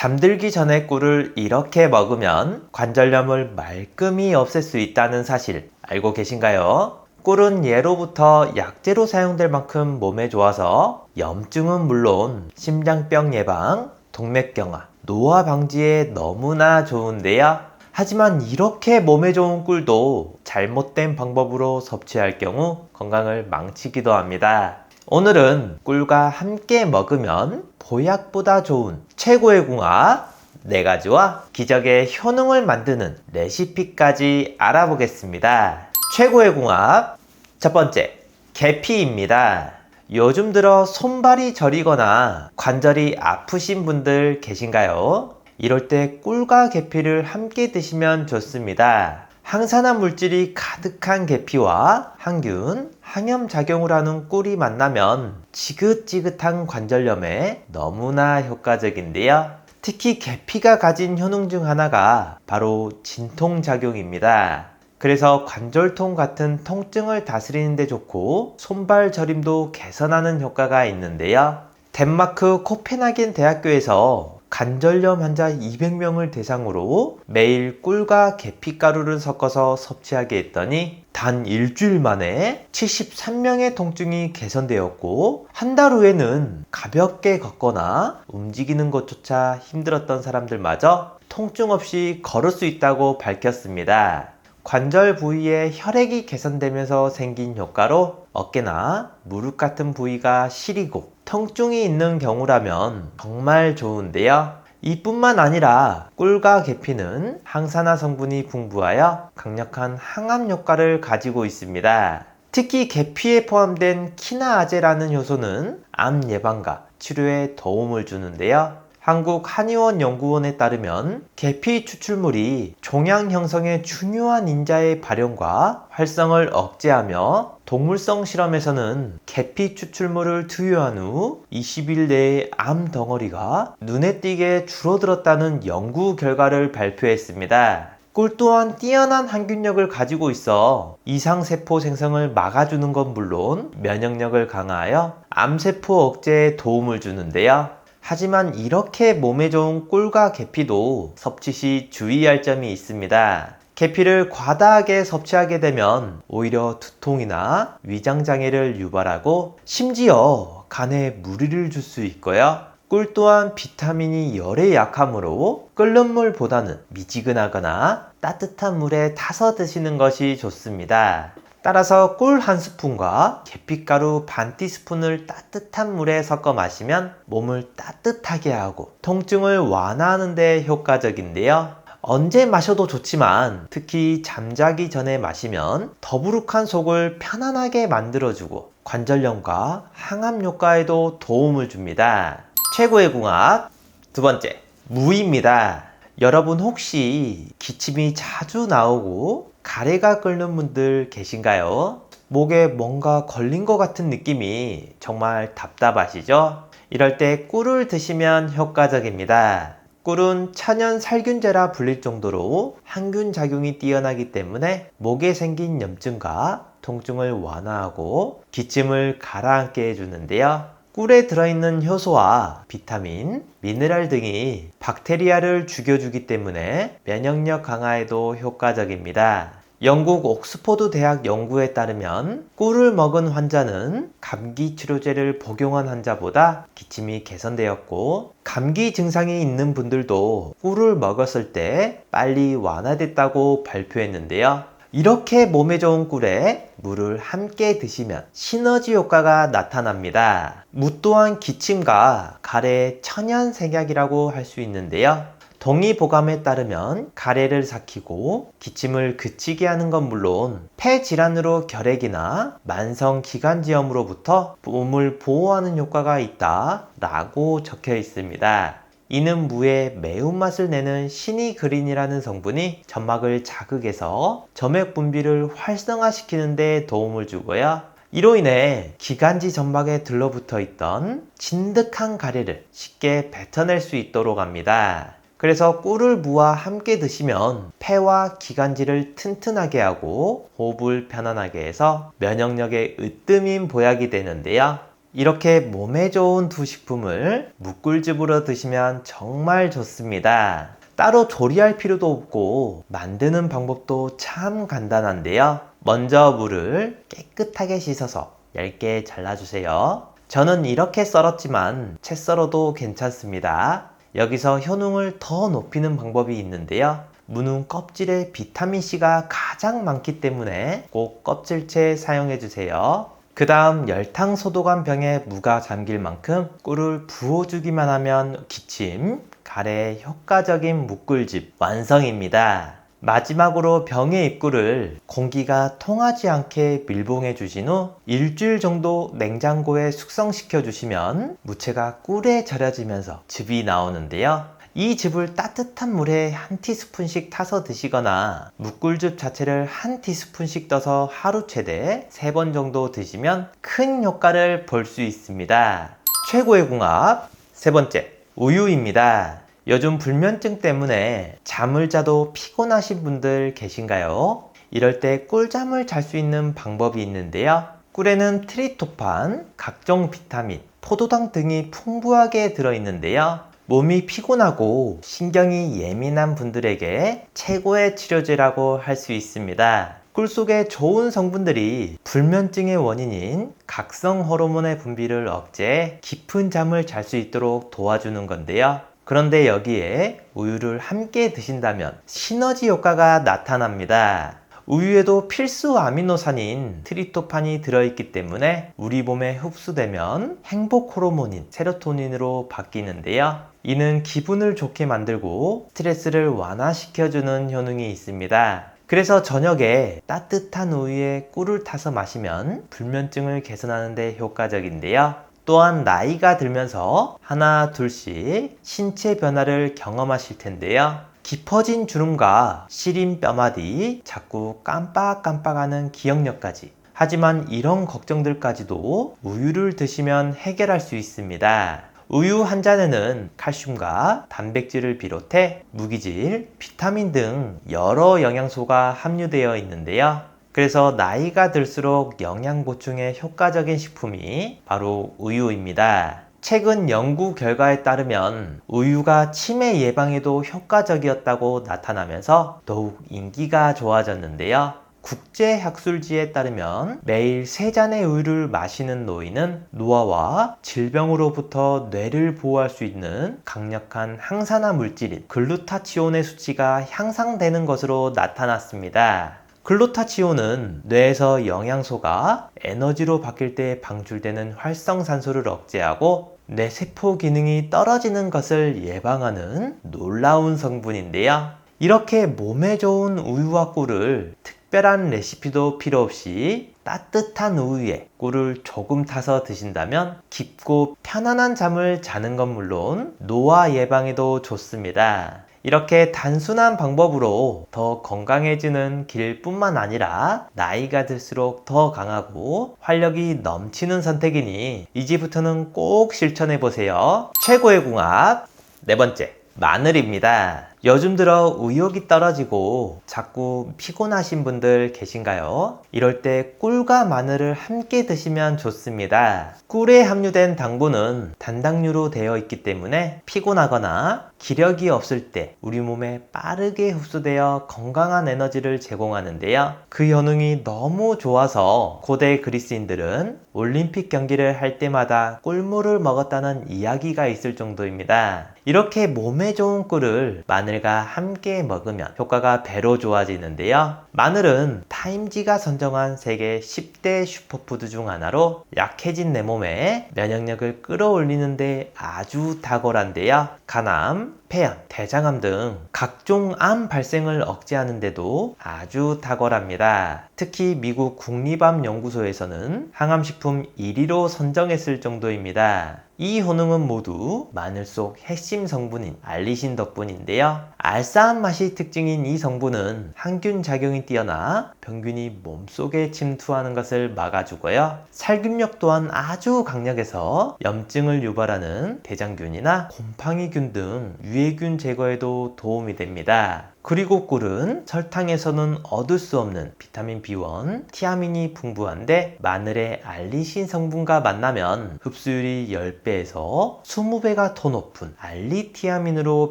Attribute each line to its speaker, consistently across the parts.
Speaker 1: 잠들기 전에 꿀을 이렇게 먹으면 관절염을 말끔히 없앨 수 있다는 사실 알고 계신가요? 꿀은 예로부터 약재로 사용될 만큼 몸에 좋아서 염증은 물론 심장병 예방, 동맥경화, 노화 방지에 너무나 좋은데요. 하지만 이렇게 몸에 좋은 꿀도 잘못된 방법으로 섭취할 경우 건강을 망치기도 합니다. 오늘은 꿀과 함께 먹으면 보약보다 좋은 최고의 궁합 4가지와 기적의 효능을 만드는 레시피까지 알아보겠습니다. 최고의 궁합 첫 번째, 계피입니다. 요즘 들어 손발이 저리거나 관절이 아프신 분들 계신가요? 이럴 때 꿀과 계피를 함께 드시면 좋습니다. 항산화 물질이 가득한 계피와 항균, 항염작용을 하는 꿀이 만나면 지긋지긋한 관절염에 너무나 효과적인데요. 특히 계피가 가진 효능 중 하나가 바로 진통작용입니다. 그래서 관절통 같은 통증을 다스리는 데 좋고 손발 저림도 개선하는 효과가 있는데요. 덴마크 코펜하겐 대학교에서 관절염 환자 200명을 대상으로 매일 꿀과 계피가루를 섞어서 섭취하게 했더니 단 일주일 만에 73명의 통증이 개선되었고 한 달 후에는 가볍게 걷거나 움직이는 것조차 힘들었던 사람들마저 통증 없이 걸을 수 있다고 밝혔습니다. 관절 부위의 혈액이 개선되면서 생긴 효과로 어깨나 무릎 같은 부위가 시리고 통증이 있는 경우라면 정말 좋은데요. 이뿐만 아니라 꿀과 계피는 항산화 성분이 풍부하여 강력한 항암 효과를 가지고 있습니다. 특히 계피에 포함된 키나아제라는 효소는 암 예방과 치료에 도움을 주는데요. 한국 한의원 연구원에 따르면 계피 추출물이 종양 형성에 중요한 인자의 발현과 활성을 억제하며 동물성 실험에서는 계피 추출물을 투여한 후 20일 내에 암 덩어리가 눈에 띄게 줄어들었다는 연구 결과를 발표했습니다. 꿀 또한 뛰어난 항균력을 가지고 있어 이상세포 생성을 막아주는 건 물론 면역력을 강화하여 암세포 억제에 도움을 주는데요. 하지만 이렇게 몸에 좋은 꿀과 계피도 섭취 시 주의할 점이 있습니다. 계피를 과다하게 섭취하게 되면 오히려 두통이나 위장장애를 유발하고 심지어 간에 무리를 줄 수 있고요. 꿀 또한 비타민이 열에 약하므로 끓는 물보다는 미지근하거나 따뜻한 물에 타서 드시는 것이 좋습니다. 따라서 꿀 한 스푼과 계피가루 반 티스푼을 따뜻한 물에 섞어 마시면 몸을 따뜻하게 하고 통증을 완화하는 데 효과적인데요. 언제 마셔도 좋지만 특히 잠자기 전에 마시면 더부룩한 속을 편안하게 만들어주고 관절염과 항암 효과에도 도움을 줍니다. 최고의 궁합 두 번째, 무입니다. 여러분 혹시 기침이 자주 나오고 가래가 끓는 분들 계신가요? 목에 뭔가 걸린 것 같은 느낌이 정말 답답하시죠? 이럴 때 꿀을 드시면 효과적입니다. 꿀은 천연 살균제라 불릴 정도로 항균 작용이 뛰어나기 때문에 목에 생긴 염증과 통증을 완화하고 기침을 가라앉게 해주는데요. 꿀에 들어있는 효소와 비타민, 미네랄 등이 박테리아를 죽여주기 때문에 면역력 강화에도 효과적입니다. 영국 옥스퍼드 대학 연구에 따르면 꿀을 먹은 환자는 감기 치료제를 복용한 환자보다 기침이 개선되었고 감기 증상이 있는 분들도 꿀을 먹었을 때 빨리 완화됐다고 발표했는데요. 이렇게 몸에 좋은 꿀에 물을 함께 드시면 시너지 효과가 나타납니다. 무 또한 기침과 가래의 천연 생약이라고 할 수 있는데요. 동의보감에 따르면 가래를 삭히고 기침을 그치게 하는 건 물론 폐 질환으로 결핵이나 만성 기관지염으로부터 몸을 보호하는 효과가 있다 라고 적혀 있습니다. 이는 무의 매운맛을 내는 시니그린이라는 성분이 점막을 자극해서 점액 분비를 활성화시키는 데 도움을 주고요. 이로 인해 기관지 점막에 들러붙어 있던 진득한 가래를 쉽게 뱉어낼 수 있도록 합니다. 그래서 꿀을 무와 함께 드시면 폐와 기관지를 튼튼하게 하고 호흡을 편안하게 해서 면역력에 으뜸인 보약이 되는데요. 이렇게 몸에 좋은 두 식품을 묵꿀즙으로 드시면 정말 좋습니다. 따로 조리할 필요도 없고 만드는 방법도 참 간단한데요. 먼저 물을 깨끗하게 씻어서 얇게 잘라주세요. 저는 이렇게 썰었지만 채 썰어도 괜찮습니다. 여기서 효능을 더 높이는 방법이 있는데요. 무는 껍질에 비타민C가 가장 많기 때문에 꼭 껍질째 사용해주세요. 그 다음 열탕 소독한 병에 무가 잠길 만큼 꿀을 부어주기만 하면 기침, 가래에 효과적인 묵꿀즙 완성입니다. 마지막으로 병의 입구를 공기가 통하지 않게 밀봉해 주신 후 일주일 정도 냉장고에 숙성시켜 주시면 무채가 꿀에 절여지면서 즙이 나오는데요. 이 즙을 따뜻한 물에 한 티스푼씩 타서 드시거나 묵꿀즙 자체를 한 티스푼씩 떠서 하루 최대 3번 정도 드시면 큰 효과를 볼 수 있습니다. 최고의 궁합 세 번째, 우유입니다. 요즘 불면증 때문에 잠을 자도 피곤하신 분들 계신가요? 이럴 때 꿀잠을 잘 수 있는 방법이 있는데요. 꿀에는 트립토판, 각종 비타민, 포도당 등이 풍부하게 들어있는데요. 몸이 피곤하고 신경이 예민한 분들에게 최고의 치료제라고 할 수 있습니다. 꿀 속의 좋은 성분들이 불면증의 원인인 각성 호르몬의 분비를 억제해 깊은 잠을 잘 수 있도록 도와주는 건데요. 그런데 여기에 우유를 함께 드신다면 시너지 효과가 나타납니다. 우유에도 필수 아미노산인 트립토판이 들어있기 때문에 우리 몸에 흡수되면 행복 호르몬인 세로토닌으로 바뀌는데요. 이는 기분을 좋게 만들고 스트레스를 완화시켜주는 효능이 있습니다. 그래서 저녁에 따뜻한 우유에 꿀을 타서 마시면 불면증을 개선하는 데 효과적인데요. 또한 나이가 들면서 하나 둘씩 신체 변화를 경험하실 텐데요. 깊어진 주름과 시린 뼈마디, 자꾸 깜빡깜빡하는 기억력까지. 하지만 이런 걱정들까지도 우유를 드시면 해결할 수 있습니다. 우유 한 잔에는 칼슘과 단백질을 비롯해 무기질, 비타민 등 여러 영양소가 함유되어 있는데요. 그래서 나이가 들수록 영양 보충에 효과적인 식품이 바로 우유입니다. 최근 연구 결과에 따르면 우유가 치매 예방에도 효과적이었다고 나타나면서 더욱 인기가 좋아졌는데요. 국제학술지에 따르면 매일 3잔의 우유를 마시는 노인은 노화와 질병으로부터 뇌를 보호할 수 있는 강력한 항산화 물질인 글루타치온의 수치가 향상되는 것으로 나타났습니다. 글루타치온은 뇌에서 영양소가 에너지로 바뀔 때 방출되는 활성산소를 억제하고 뇌세포 기능이 떨어지는 것을 예방하는 놀라운 성분인데요. 이렇게 몸에 좋은 우유와 꿀을 특별한 레시피도 필요 없이 따뜻한 우유에 꿀을 조금 타서 드신다면 깊고 편안한 잠을 자는 건 물론 노화 예방에도 좋습니다. 이렇게 단순한 방법으로 더 건강해지는 길뿐만 아니라 나이가 들수록 더 강하고 활력이 넘치는 선택이니 이제부터는 꼭 실천해보세요. 최고의 궁합 네 번째, 마늘입니다. 요즘 들어 의욕이 떨어지고 자꾸 피곤하신 분들 계신가요? 이럴 때 꿀과 마늘을 함께 드시면 좋습니다. 꿀에 함유된 당분은 단당류로 되어 있기 때문에 피곤하거나 기력이 없을 때 우리 몸에 빠르게 흡수되어 건강한 에너지를 제공하는데요. 그 효능이 너무 좋아서 고대 그리스인들은 올림픽 경기를 할 때마다 꿀물을 먹었다는 이야기가 있을 정도입니다. 이렇게 몸에 좋은 꿀을 마늘과 함께 먹으면 효과가 배로 좋아지는데요. 마늘은 타임지가 선정한 세계 10대 슈퍼푸드 중 하나로 약해진 내 몸에 면역력을 끌어올리는데 아주 탁월한데요. 간암, 폐암, 대장암 등 각종 암 발생을 억제하는 데도 아주 탁월합니다. 특히 미국 국립암연구소에서는 항암식품 1위로 선정했을 정도입니다. 이 효능은 모두 마늘 속 핵심 성분인 알리신 덕분인데요. 알싸한 맛이 특징인 이 성분은 항균 작용이 뛰어나 병균이 몸속에 침투하는 것을 막아주고요. 살균력 또한 아주 강력해서 염증을 유발하는 대장균이나 곰팡이균 등 유해균 제거에도 도움이 됩니다. 그리고 꿀은 설탕에서는 얻을 수 없는 비타민 B1, 티아민이 풍부한데 마늘의 알리신 성분과 만나면 흡수율이 10배에서 20배가 더 높은 알리티아민으로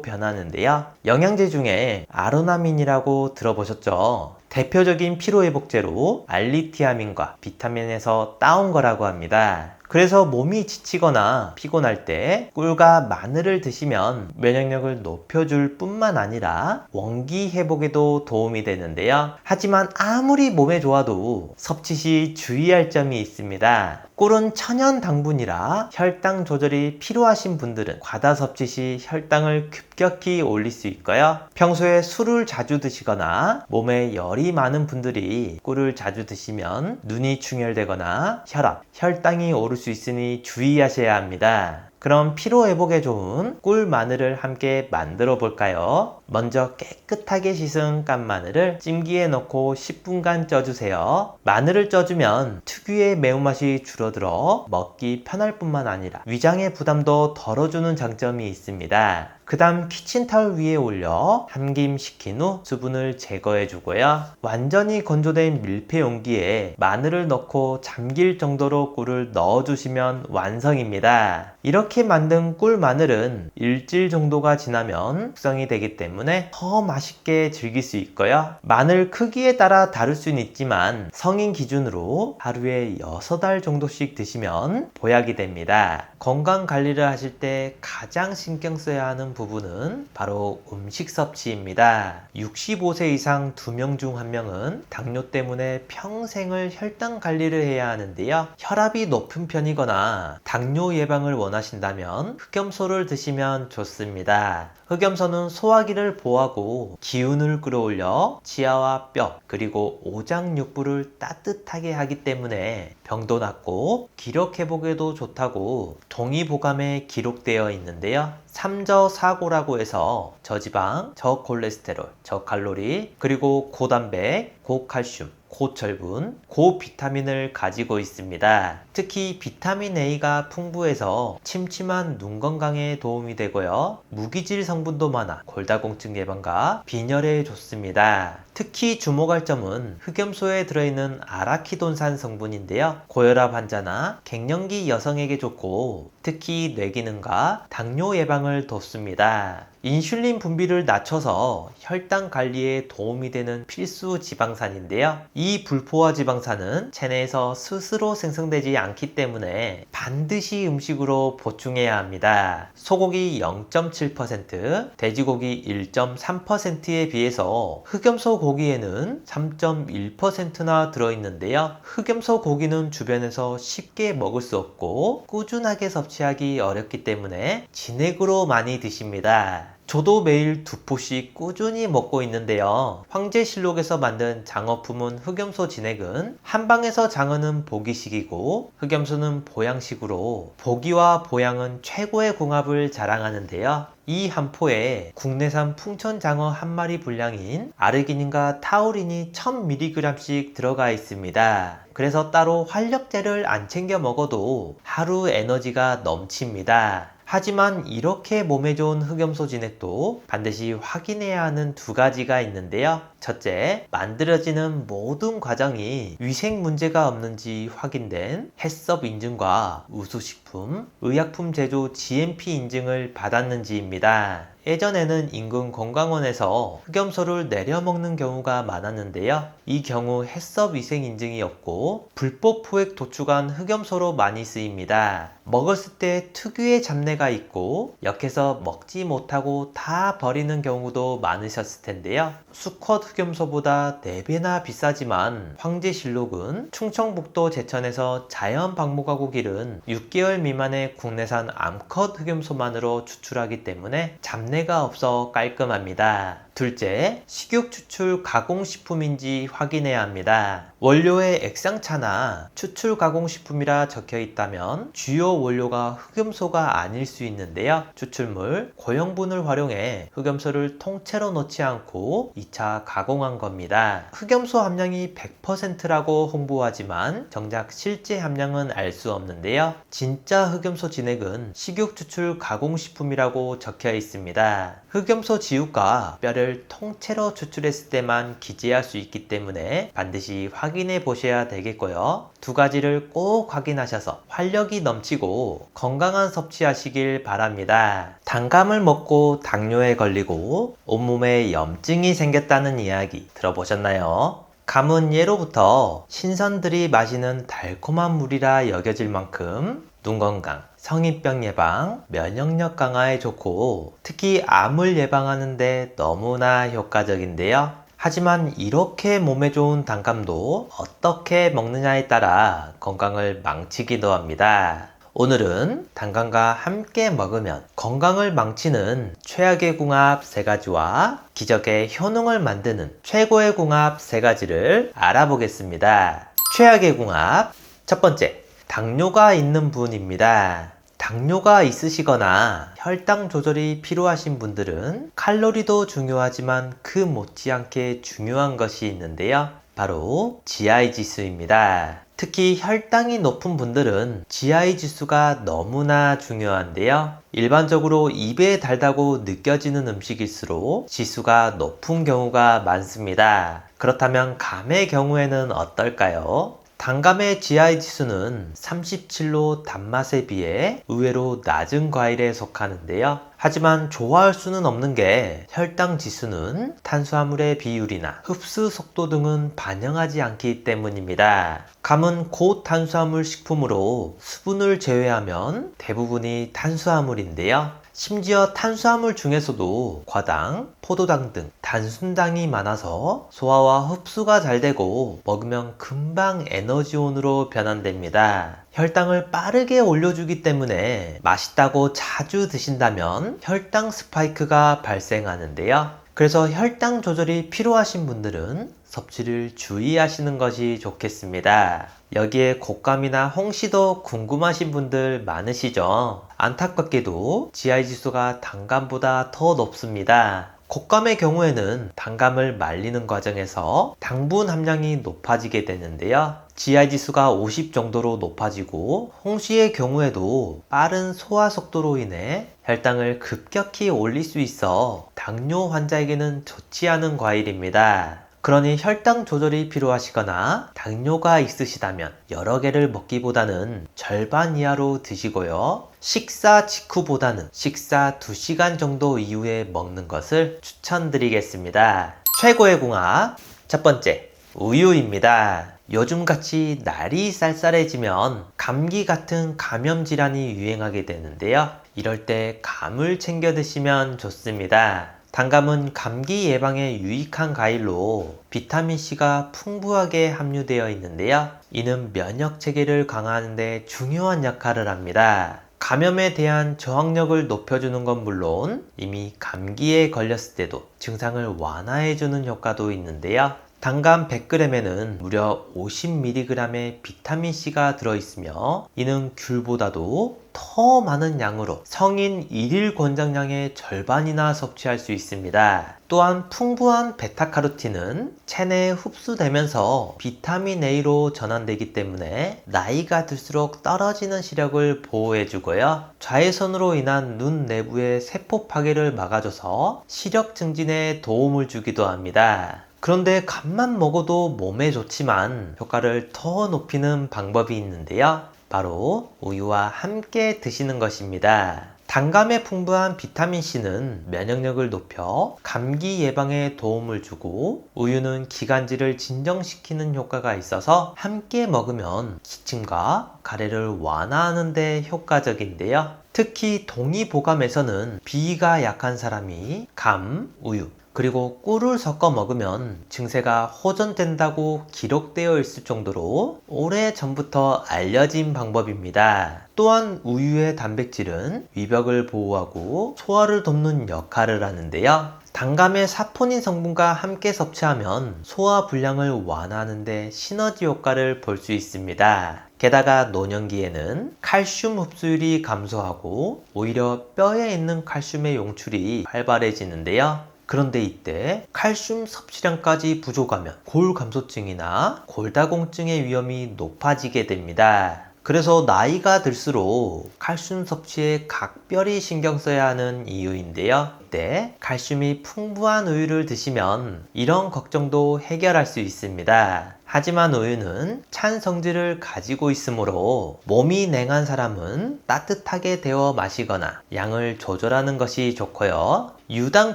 Speaker 1: 변하는데요. 영양제 중에 아로나민이라고 들어보셨죠? 대표적인 피로회복제로 알리티아민과 비타민에서 따온 거라고 합니다. 그래서 몸이 지치거나 피곤할 때 꿀과 마늘을 드시면 면역력을 높여줄 뿐만 아니라 원기 회복에도 도움이 되는데요. 하지만 아무리 몸에 좋아도 섭취 시 주의할 점이 있습니다. 꿀은 천연 당분이라 혈당 조절이 필요하신 분들은 과다 섭취 시 혈당을 급격히 올릴 수 있고요. 평소에 술을 자주 드시거나 몸에 열이 많은 분들이 꿀을 자주 드시면 눈이 충혈되거나 혈압, 혈당이 오를 수 있으니 주의하셔야 합니다. 그럼 피로 회복에 좋은 꿀 마늘을 함께 만들어 볼까요? 먼저 깨끗하게 씻은 깐 마늘을 찜기에 넣고 10분간 쪄주세요. 마늘을 쪄주면 특유의 매운맛이 줄어들어 먹기 편할 뿐만 아니라 위장의 부담도 덜어주는 장점이 있습니다. 그 다음 키친타올 위에 올려 함김 식힌 후 수분을 제거해 주고요. 완전히 건조된 밀폐 용기에 마늘을 넣고 잠길 정도로 꿀을 넣어 주시면 완성입니다. 이렇게 만든 꿀 마늘은 일주일 정도가 지나면 숙성이 되기 때문에 더 맛있게 즐길 수 있고요. 마늘 크기에 따라 다를 수는 있지만 성인 기준으로 하루에 6알 정도씩 드시면 보약이 됩니다. 건강 관리를 하실 때 가장 신경 써야 하는 부분은 바로 음식 섭취입니다. 65세 이상 2명 중 1명은 당뇨 때문에 평생을 혈당 관리를 해야 하는데요. 혈압이 높은 편이거나 당뇨 예방을 원하신다면 흑염소를 드시면 좋습니다. 흑염소는 소화기를 보호하고 기운을 끌어올려 치아와 뼈 그리고 오장육부를 따뜻하게 하기 때문에 병도 낫고 기력 회복에도 좋다고 동의보감에 기록되어 있는데요. 삼저사고라고 해서 저지방, 저콜레스테롤, 저칼로리, 그리고 고단백, 고칼슘, 고철분, 고비타민을 가지고 있습니다. 특히 비타민 A가 풍부해서 침침한 눈 건강에 도움이 되고요. 무기질 성분도 많아 골다공증 예방과 빈혈에 좋습니다. 특히 주목할 점은 흑염소에 들어있는 아라키돈산 성분인데요. 고혈압 환자나 갱년기 여성에게 좋고 특히 뇌기능과 당뇨 예방을 돕습니다. 인슐린 분비를 낮춰서 혈당 관리에 도움이 되는 필수 지방산인데요. 이 불포화 지방산은 체내에서 스스로 생성되지 않기 때문에 반드시 음식으로 보충해야 합니다. 소고기 0.7%, 돼지고기 1.3%에 비해서 흑염소 고기에는 3.1%나 들어있는데요. 흑염소 고기는 주변에서 쉽게 먹을 수 없고 꾸준하게 섭취하기 어렵기 때문에 진액으로 많이 드십니다. 저도 매일 2포씩 꾸준히 먹고 있는데요. 황제실록에서 만든 장어 품은 흑염소 진액은 한방에서 장어는 보기식이고 흑염소는 보양식으로 보기와 보양은 최고의 궁합을 자랑하는데요. 이 한 포에 국내산 풍천장어 한 마리 분량인 아르기닌과 타우린이 1000mg씩 들어가 있습니다. 그래서 따로 활력제를 안 챙겨 먹어도 하루 에너지가 넘칩니다. 하지만 이렇게 몸에 좋은 흑염소 진액도 반드시 확인해야 하는 2가지가 있는데요. 첫째, 만들어지는 모든 과정이 위생 문제가 없는지 확인된 해썹 인증과 우수식품, 의약품 제조 GMP 인증을 받았는지입니다. 예전에는 인근 건강원에서 흑염소를 내려 먹는 경우가 많았는데요. 이 경우 해썹 위생 인증이 없고 불법 포획 도축한 흑염소로 많이 쓰입니다. 먹었을 때 특유의 잡내가 있고 역해서 먹지 못하고 다 버리는 경우도 많으셨을 텐데요. 수컷 흑염소보다 4배나 비싸지만 황제실록은 충청북도 제천에서 자연 방목하고 기른 6개월 미만의 국내산 암컷 흑염소만으로 추출하기 때문에 잡내가 없어 깔끔합니다. 둘째, 식육 추출 가공식품인지 확인해야 합니다. 원료에 액상차나 추출 가공식품이라 적혀 있다면 주요 원료가 흑염소가 아닐 수 있는데요. 추출물, 고형분을 활용해 흑염소를 통째로 넣지 않고 2차 가공한 겁니다. 흑염소 함량이 100%라고 홍보하지만 정작 실제 함량은 알 수 없는데요. 진짜 흑염소 진액은 식육 추출 가공식품이라고 적혀 있습니다. 흑염소 지육과 뼈를 효과를 통째로 추출했을 때만 기재할 수 있기 때문에 반드시 확인해 보셔야 되겠고요. 두 가지를 꼭 확인하셔서 활력이 넘치고 건강한 섭취하시길 바랍니다. 단감을 먹고 당뇨에 걸리고 온몸에 염증이 생겼다는 이야기 들어보셨나요? 감은 예로부터 신선들이 마시는 달콤한 물이라 여겨질 만큼 눈 건강, 성인병 예방, 면역력 강화에 좋고 특히 암을 예방하는 데 너무나 효과적인데요. 하지만 이렇게 몸에 좋은 단감도 어떻게 먹느냐에 따라 건강을 망치기도 합니다. 오늘은 단감과 함께 먹으면 건강을 망치는 최악의 궁합 3가지와 기적의 효능을 만드는 최고의 궁합 3가지를 알아보겠습니다. 최악의 궁합, 첫 번째, 당뇨가 있는 분입니다. 당뇨가 있으시거나 혈당 조절이 필요하신 분들은 칼로리도 중요하지만 그 못지않게 중요한 것이 있는데요. 바로 GI 지수입니다. 특히 혈당이 높은 분들은 GI 지수가 너무나 중요한데요. 일반적으로 입에 달다고 느껴지는 음식일수록 지수가 높은 경우가 많습니다. 그렇다면 감의 경우에는 어떨까요? 단감의 GI 지수는 37로 단맛에 비해 의외로 낮은 과일에 속하는데요. 하지만 좋아할 수는 없는 게 혈당 지수는 탄수화물의 비율이나 흡수 속도 등은 반영하지 않기 때문입니다. 감은 고탄수화물 식품으로 수분을 제외하면 대부분이 탄수화물인데요. 심지어 탄수화물 중에서도 과당, 포도당 등 단순당이 많아서 소화와 흡수가 잘 되고 먹으면 금방 에너지원으로 변환됩니다. 혈당을 빠르게 올려주기 때문에 맛있다고 자주 드신다면 혈당 스파이크가 발생하는데요. 그래서 혈당 조절이 필요하신 분들은 섭취를 주의하시는 것이 좋겠습니다. 여기에 곶감이나 홍시도 궁금하신 분들 많으시죠? 안타깝게도 GI 지수가 단감보다 더 높습니다. 곶감의 경우에는 단감을 말리는 과정에서 당분 함량이 높아지게 되는데요. GI 지수가 50 정도로 높아지고 홍시의 경우에도 빠른 소화 속도로 인해 혈당을 급격히 올릴 수 있어 당뇨 환자에게는 좋지 않은 과일입니다. 그러니 혈당 조절이 필요하시거나 당뇨가 있으시다면 여러 개를 먹기보다는 절반 이하로 드시고요. 식사 직후보다는 식사 2시간 정도 이후에 먹는 것을 추천드리겠습니다. 최고의 궁합, 첫 번째, 우유입니다. 요즘같이 날이 쌀쌀해지면 감기 같은 감염 질환이 유행하게 되는데요. 이럴 때 감을 챙겨 드시면 좋습니다. 단감은 감기 예방에 유익한 과일로 비타민C가 풍부하게 함유되어 있는데요. 이는 면역 체계를 강화하는 데 중요한 역할을 합니다. 감염에 대한 저항력을 높여주는 건 물론 이미 감기에 걸렸을 때도 증상을 완화해주는 효과도 있는데요. 단감 100g에는 무려 50mg의 비타민C가 들어있으며 이는 귤보다도 더 많은 양으로 성인 1일 권장량의 절반이나 섭취할 수 있습니다. 또한 풍부한 베타카로틴은 체내에 흡수되면서 비타민 A로 전환되기 때문에 나이가 들수록 떨어지는 시력을 보호해주고요. 자외선으로 인한 눈 내부의 세포 파괴를 막아줘서 시력 증진에 도움을 주기도 합니다. 그런데 감만 먹어도 몸에 좋지만 효과를 더 높이는 방법이 있는데요. 바로 우유와 함께 드시는 것입니다. 단감에 풍부한 비타민C는 면역력을 높여 감기 예방에 도움을 주고 우유는 기관지를 진정시키는 효과가 있어서 함께 먹으면 기침과 가래를 완화하는 데 효과적인데요. 특히 동의보감에서는 비위가 약한 사람이 감, 우유, 그리고 꿀을 섞어 먹으면 증세가 호전된다고 기록되어 있을 정도로 오래전부터 알려진 방법입니다. 또한 우유의 단백질은 위벽을 보호하고 소화를 돕는 역할을 하는데요. 단감의 사포닌 성분과 함께 섭취하면 소화 불량을 완화하는 데 시너지 효과를 볼 수 있습니다. 게다가 노년기에는 칼슘 흡수율이 감소하고 오히려 뼈에 있는 칼슘의 용출이 활발해지는데요. 그런데 이때 칼슘 섭취량까지 부족하면 골감소증이나 골다공증의 위험이 높아지게 됩니다. 그래서 나이가 들수록 칼슘 섭취에 각별히 신경 써야 하는 이유인데요. 이때 칼슘이 풍부한 우유를 드시면 이런 걱정도 해결할 수 있습니다. 하지만 우유는 찬 성질을 가지고 있으므로 몸이 냉한 사람은 따뜻하게 데워 마시거나 양을 조절하는 것이 좋고요. 유당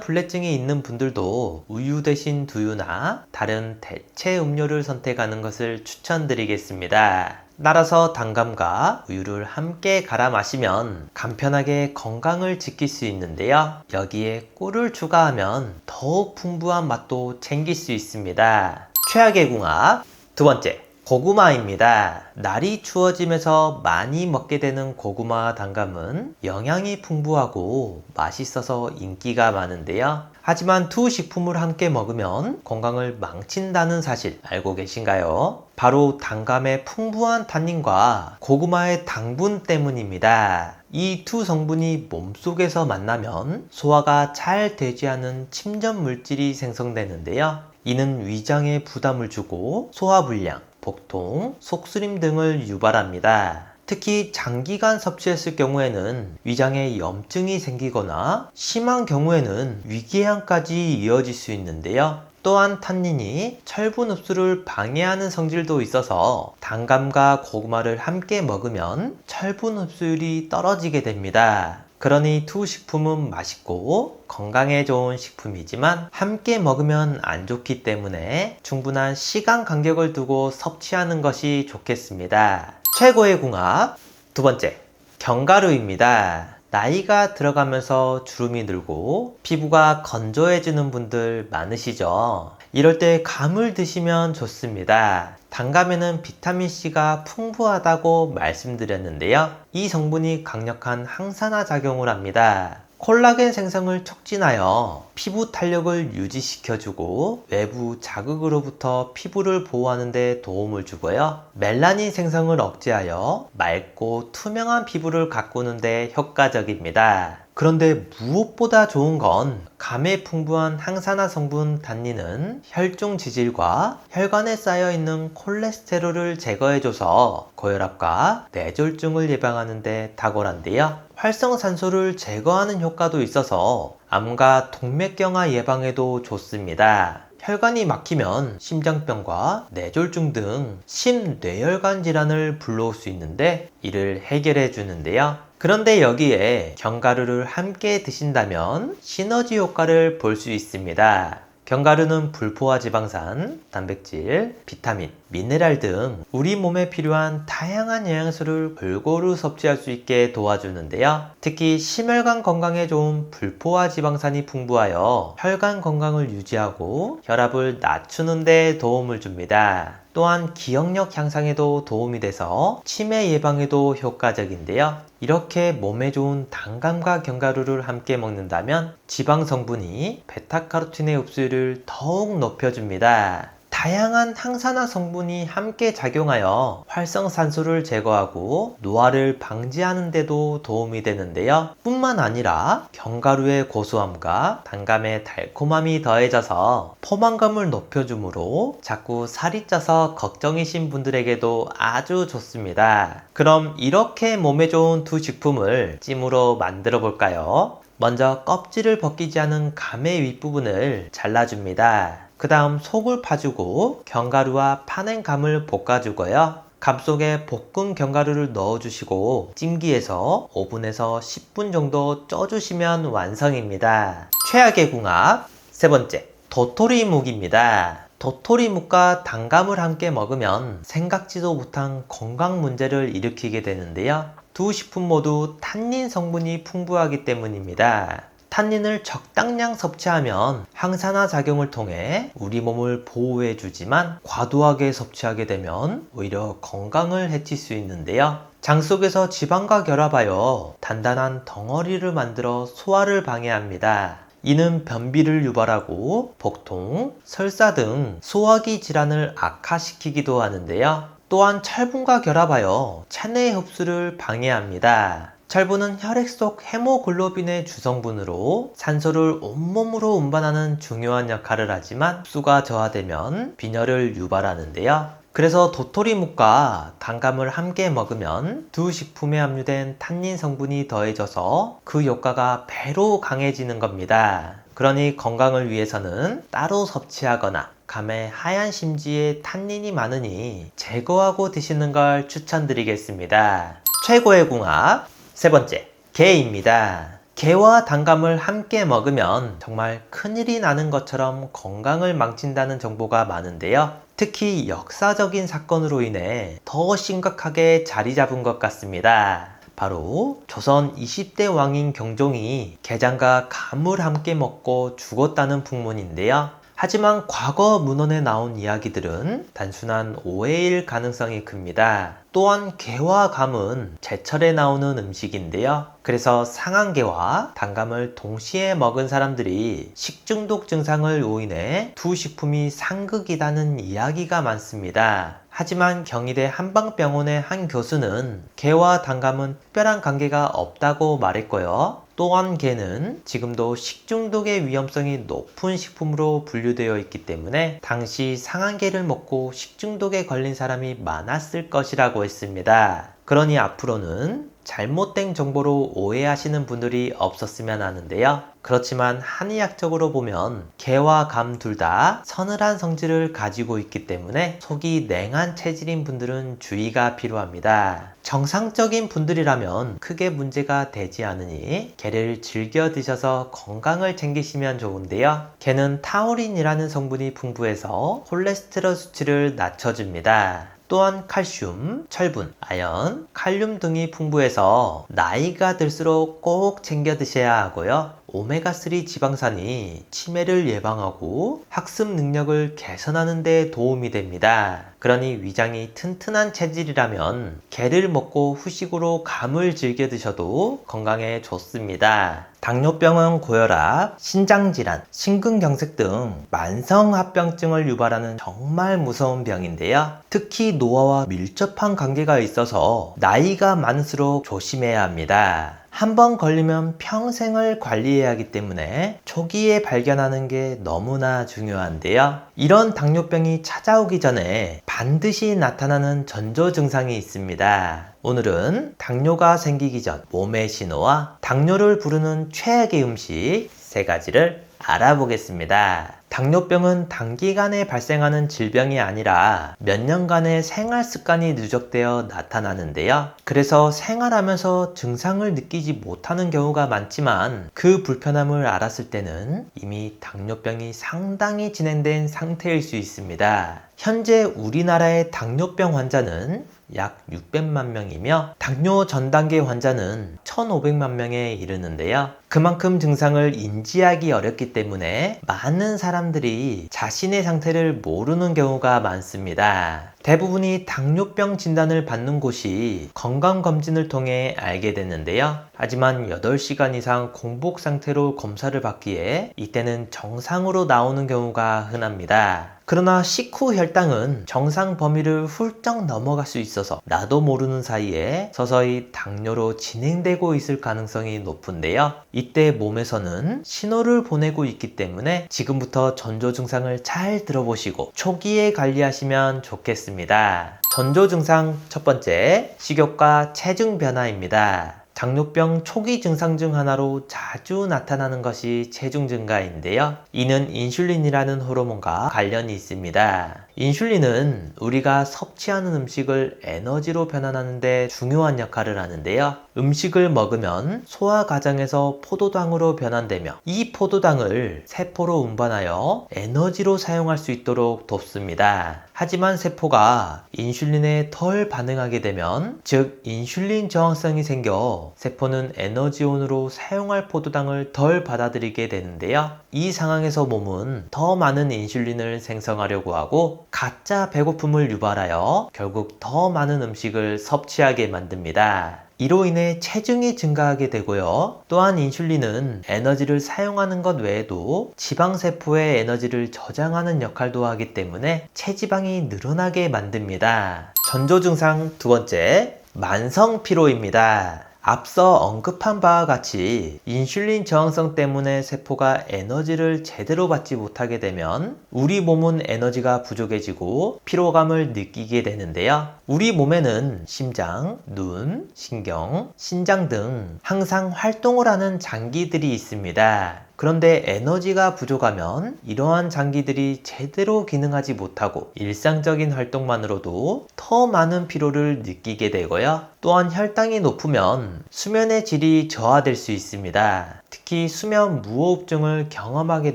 Speaker 1: 불내증이 있는 분들도 우유 대신 두유나 다른 대체 음료를 선택하는 것을 추천드리겠습니다. 따라서 단감과 우유를 함께 갈아 마시면 간편하게 건강을 지킬 수 있는데요. 여기에 꿀을 추가하면 더욱 풍부한 맛도 챙길 수 있습니다. 최악의 궁합 두 번째, 고구마입니다. 날이 추워지면서 많이 먹게 되는 고구마 단감은 영양이 풍부하고 맛있어서 인기가 많은데요. 하지만 두 식품을 함께 먹으면 건강을 망친다는 사실 알고 계신가요? 바로 단감의 풍부한 탄닌과 고구마의 당분 때문입니다. 이 두 성분이 몸속에서 만나면 소화가 잘 되지 않은 침전 물질이 생성되는데요. 이는 위장에 부담을 주고 소화불량, 복통, 속쓰림 등을 유발합니다. 특히 장기간 섭취했을 경우에는 위장에 염증이 생기거나 심한 경우에는 위궤양까지 이어질 수 있는데요. 또한 탄닌이 철분 흡수를 방해하는 성질도 있어서 단감과 고구마를 함께 먹으면 철분 흡수율이 떨어지게 됩니다. 그러니 두 식품은 맛있고 건강에 좋은 식품이지만 함께 먹으면 안 좋기 때문에 충분한 시간 간격을 두고 섭취하는 것이 좋겠습니다. 최고의 궁합 두 번째, 견과류입니다. 나이가 들어가면서 주름이 늘고 피부가 건조해지는 분들 많으시죠? 이럴 때 감을 드시면 좋습니다. 단감에는 비타민C가 풍부하다고 말씀드렸는데요. 이 성분이 강력한 항산화 작용을 합니다. 콜라겐 생성을 촉진하여 피부 탄력을 유지시켜주고 외부 자극으로부터 피부를 보호하는 데 도움을 주고요. 멜라닌 생성을 억제하여 맑고 투명한 피부를 가꾸는 데 효과적입니다. 그런데 무엇보다 좋은 건 감에 풍부한 항산화 성분 탄닌은 혈중 지질과 혈관에 쌓여있는 콜레스테롤을 제거해줘서 고혈압과 뇌졸중을 예방하는 데 탁월한데요. 활성산소를 제거하는 효과도 있어서 암과 동맥경화 예방에도 좋습니다. 혈관이 막히면 심장병과 뇌졸중 등 심뇌혈관 질환을 불러올 수 있는데 이를 해결해 주는데요. 그런데 여기에 견과류를 함께 드신다면 시너지 효과를 볼 수 있습니다. 견과류는 불포화 지방산, 단백질, 비타민, 미네랄 등 우리 몸에 필요한 다양한 영양소를 골고루 섭취할 수 있게 도와주는데요. 특히 심혈관 건강에 좋은 불포화 지방산이 풍부하여 혈관 건강을 유지하고 혈압을 낮추는 데 도움을 줍니다. 또한 기억력 향상에도 도움이 돼서 치매 예방에도 효과적인데요. 이렇게 몸에 좋은 단감과 견과류를 함께 먹는다면 지방 성분이 베타카로틴의 흡수율을 더욱 높여줍니다. 다양한 항산화 성분이 함께 작용하여 활성산소를 제거하고 노화를 방지하는 데도 도움이 되는데요. 뿐만 아니라 견과류의 고소함과 단감의 달콤함이 더해져서 포만감을 높여주므로 자꾸 살이 쪄서 걱정이신 분들에게도 아주 좋습니다. 그럼 이렇게 몸에 좋은 두 식품을 찜으로 만들어 볼까요? 먼저 껍질을 벗기지 않은 감의 윗부분을 잘라줍니다. 그 다음 속을 파주고 견과류와 파낸 감을 볶아주고요. 감 속에 볶은 견과류를 넣어주시고 찜기에서 5분에서 10분 정도 쪄주시면 완성입니다. 최악의 궁합 세 번째, 도토리묵입니다. 도토리묵과 단감을 함께 먹으면 생각지도 못한 건강 문제를 일으키게 되는데요. 두 식품 모두 탄닌 성분이 풍부하기 때문입니다. 탄닌을 적당량 섭취하면 항산화 작용을 통해 우리 몸을 보호해 주지만 과도하게 섭취하게 되면 오히려 건강을 해칠 수 있는데요. 장 속에서 지방과 결합하여 단단한 덩어리를 만들어 소화를 방해합니다. 이는 변비를 유발하고 복통, 설사 등 소화기 질환을 악화시키기도 하는데요. 또한 철분과 결합하여 체내 흡수를 방해합니다. 철분은 혈액 속 헤모글로빈의 주성분으로 산소를 온몸으로 운반하는 중요한 역할을 하지만 흡수가 저하되면 빈혈을 유발하는데요. 그래서 도토리묵과 단감을 함께 먹으면 두 식품에 함유된 탄닌 성분이 더해져서 그 효과가 배로 강해지는 겁니다. 그러니 건강을 위해서는 따로 섭취하거나 감의 하얀 심지에 탄닌이 많으니 제거하고 드시는 걸 추천드리겠습니다. 최고의 궁합 세 번째, 게입니다. 게와 단감을 함께 먹으면 정말 큰일이 나는 것처럼 건강을 망친다는 정보가 많은데요. 특히 역사적인 사건으로 인해 더 심각하게 자리 잡은 것 같습니다. 바로 조선 20대 왕인 경종이 게장과 감을 함께 먹고 죽었다는 풍문인데요. 하지만 과거 문헌에 나온 이야기들은 단순한 오해일 가능성이 큽니다. 또한 게와 감은 제철에 나오는 음식인데요. 그래서 상한 게와 단감을 동시에 먹은 사람들이 식중독 증상을 요인해 두 식품이 상극이라는 이야기가 많습니다. 하지만 경희대 한방병원의 한 교수는 게와 단감은 특별한 관계가 없다고 말했고요. 또한 게는 지금도 식중독의 위험성이 높은 식품으로 분류되어 있기 때문에 당시 상한 게를 먹고 식중독에 걸린 사람이 많았을 것이라고 했습니다. 그러니 앞으로는 잘못된 정보로 오해하시는 분들이 없었으면 하는데요. 그렇지만 한의학적으로 보면 게와 감 둘 다 서늘한 성질을 가지고 있기 때문에 속이 냉한 체질인 분들은 주의가 필요합니다. 정상적인 분들이라면 크게 문제가 되지 않으니 게를 즐겨 드셔서 건강을 챙기시면 좋은데요. 게는 타우린이라는 성분이 풍부해서 콜레스테롤 수치를 낮춰줍니다. 또한 칼슘, 철분, 아연, 칼륨 등이 풍부해서 나이가 들수록 꼭 챙겨 드셔야 하고요. 오메가3 지방산이 치매를 예방하고 학습 능력을 개선하는 데 도움이 됩니다. 그러니 위장이 튼튼한 체질이라면 게를 먹고 후식으로 감을 즐겨 드셔도 건강에 좋습니다. 당뇨병은 고혈압, 신장질환, 심근경색 등 만성합병증을 유발하는 정말 무서운 병인데요. 특히 노화와 밀접한 관계가 있어서 나이가 많을수록 조심해야 합니다. 한번 걸리면 평생을 관리해야 하기 때문에 초기에 발견하는 게 너무나 중요한데요. 이런 당뇨병이 찾아오기 전에 반드시 나타나는 전조 증상이 있습니다. 오늘은 당뇨가 생기기 전 몸의 신호와 당뇨를 부르는 최악의 음식 3가지를 알아보겠습니다. 당뇨병은 단기간에 발생하는 질병이 아니라 몇 년간의 생활 습관이 누적되어 나타나는데요. 그래서 생활하면서 증상을 느끼지 못하는 경우가 많지만 그 불편함을 알았을 때는 이미 당뇨병이 상당히 진행된 상태일 수 있습니다. 현재 우리나라의 당뇨병 환자는 약 600만 명이며 당뇨 전 단계 환자는 1,500만 명에 이르는데요. 그만큼 증상을 인지하기 어렵기 때문에 많은 사람들이 자신의 상태를 모르는 경우가 많습니다. 대부분이 당뇨병 진단을 받는 곳이 건강검진을 통해 알게 됐는데요. 하지만 8시간 이상 공복 상태로 검사를 받기에 이때는 정상으로 나오는 경우가 흔합니다. 그러나 식후 혈당은 정상 범위를 훌쩍 넘어갈 수 있어서 나도 모르는 사이에 서서히 당뇨로 진행되고 있을 가능성이 높은데요. 이때 몸에서는 신호를 보내고 있기 때문에 지금부터 전조 증상을 잘 들어보시고 초기에 관리하시면 좋겠습니다. 전조 증상 첫 번째, 식욕과 체중 변화입니다. 당뇨병 초기 증상 중 하나로 자주 나타나는 것이 체중 증가인데요. 이는 인슐린이라는 호르몬과 관련이 있습니다. 인슐린은 우리가 섭취하는 음식을 에너지로 변환하는 데 중요한 역할을 하는데요. 음식을 먹으면 소화 과정에서 포도당으로 변환되며 이 포도당을 세포로 운반하여 에너지로 사용할 수 있도록 돕습니다. 하지만 세포가 인슐린에 덜 반응하게 되면, 즉 인슐린 저항성이 생겨 세포는 에너지원으로 사용할 포도당을 덜 받아들이게 되는데요. 이 상황에서 몸은 더 많은 인슐린을 생성하려고 하고 가짜 배고픔을 유발하여 결국 더 많은 음식을 섭취하게 만듭니다. 이로 인해 체중이 증가하게 되고요. 또한 인슐린은 에너지를 사용하는 것 외에도 지방세포의 에너지를 저장하는 역할도 하기 때문에 체지방이 늘어나게 만듭니다. 전조 증상 두 번째, 만성 피로입니다. 앞서 언급한 바와 같이 인슐린 저항성 때문에 세포가 에너지를 제대로 받지 못하게 되면 우리 몸은 에너지가 부족해지고 피로감을 느끼게 되는데요. 우리 몸에는 심장, 눈, 신경, 신장 등 항상 활동을 하는 장기들이 있습니다. 그런데 에너지가 부족하면 이러한 장기들이 제대로 기능하지 못하고 일상적인 활동만으로도 더 많은 피로를 느끼게 되고요. 또한 혈당이 높으면 수면의 질이 저하될 수 있습니다. 특히 수면 무호흡증을 경험하게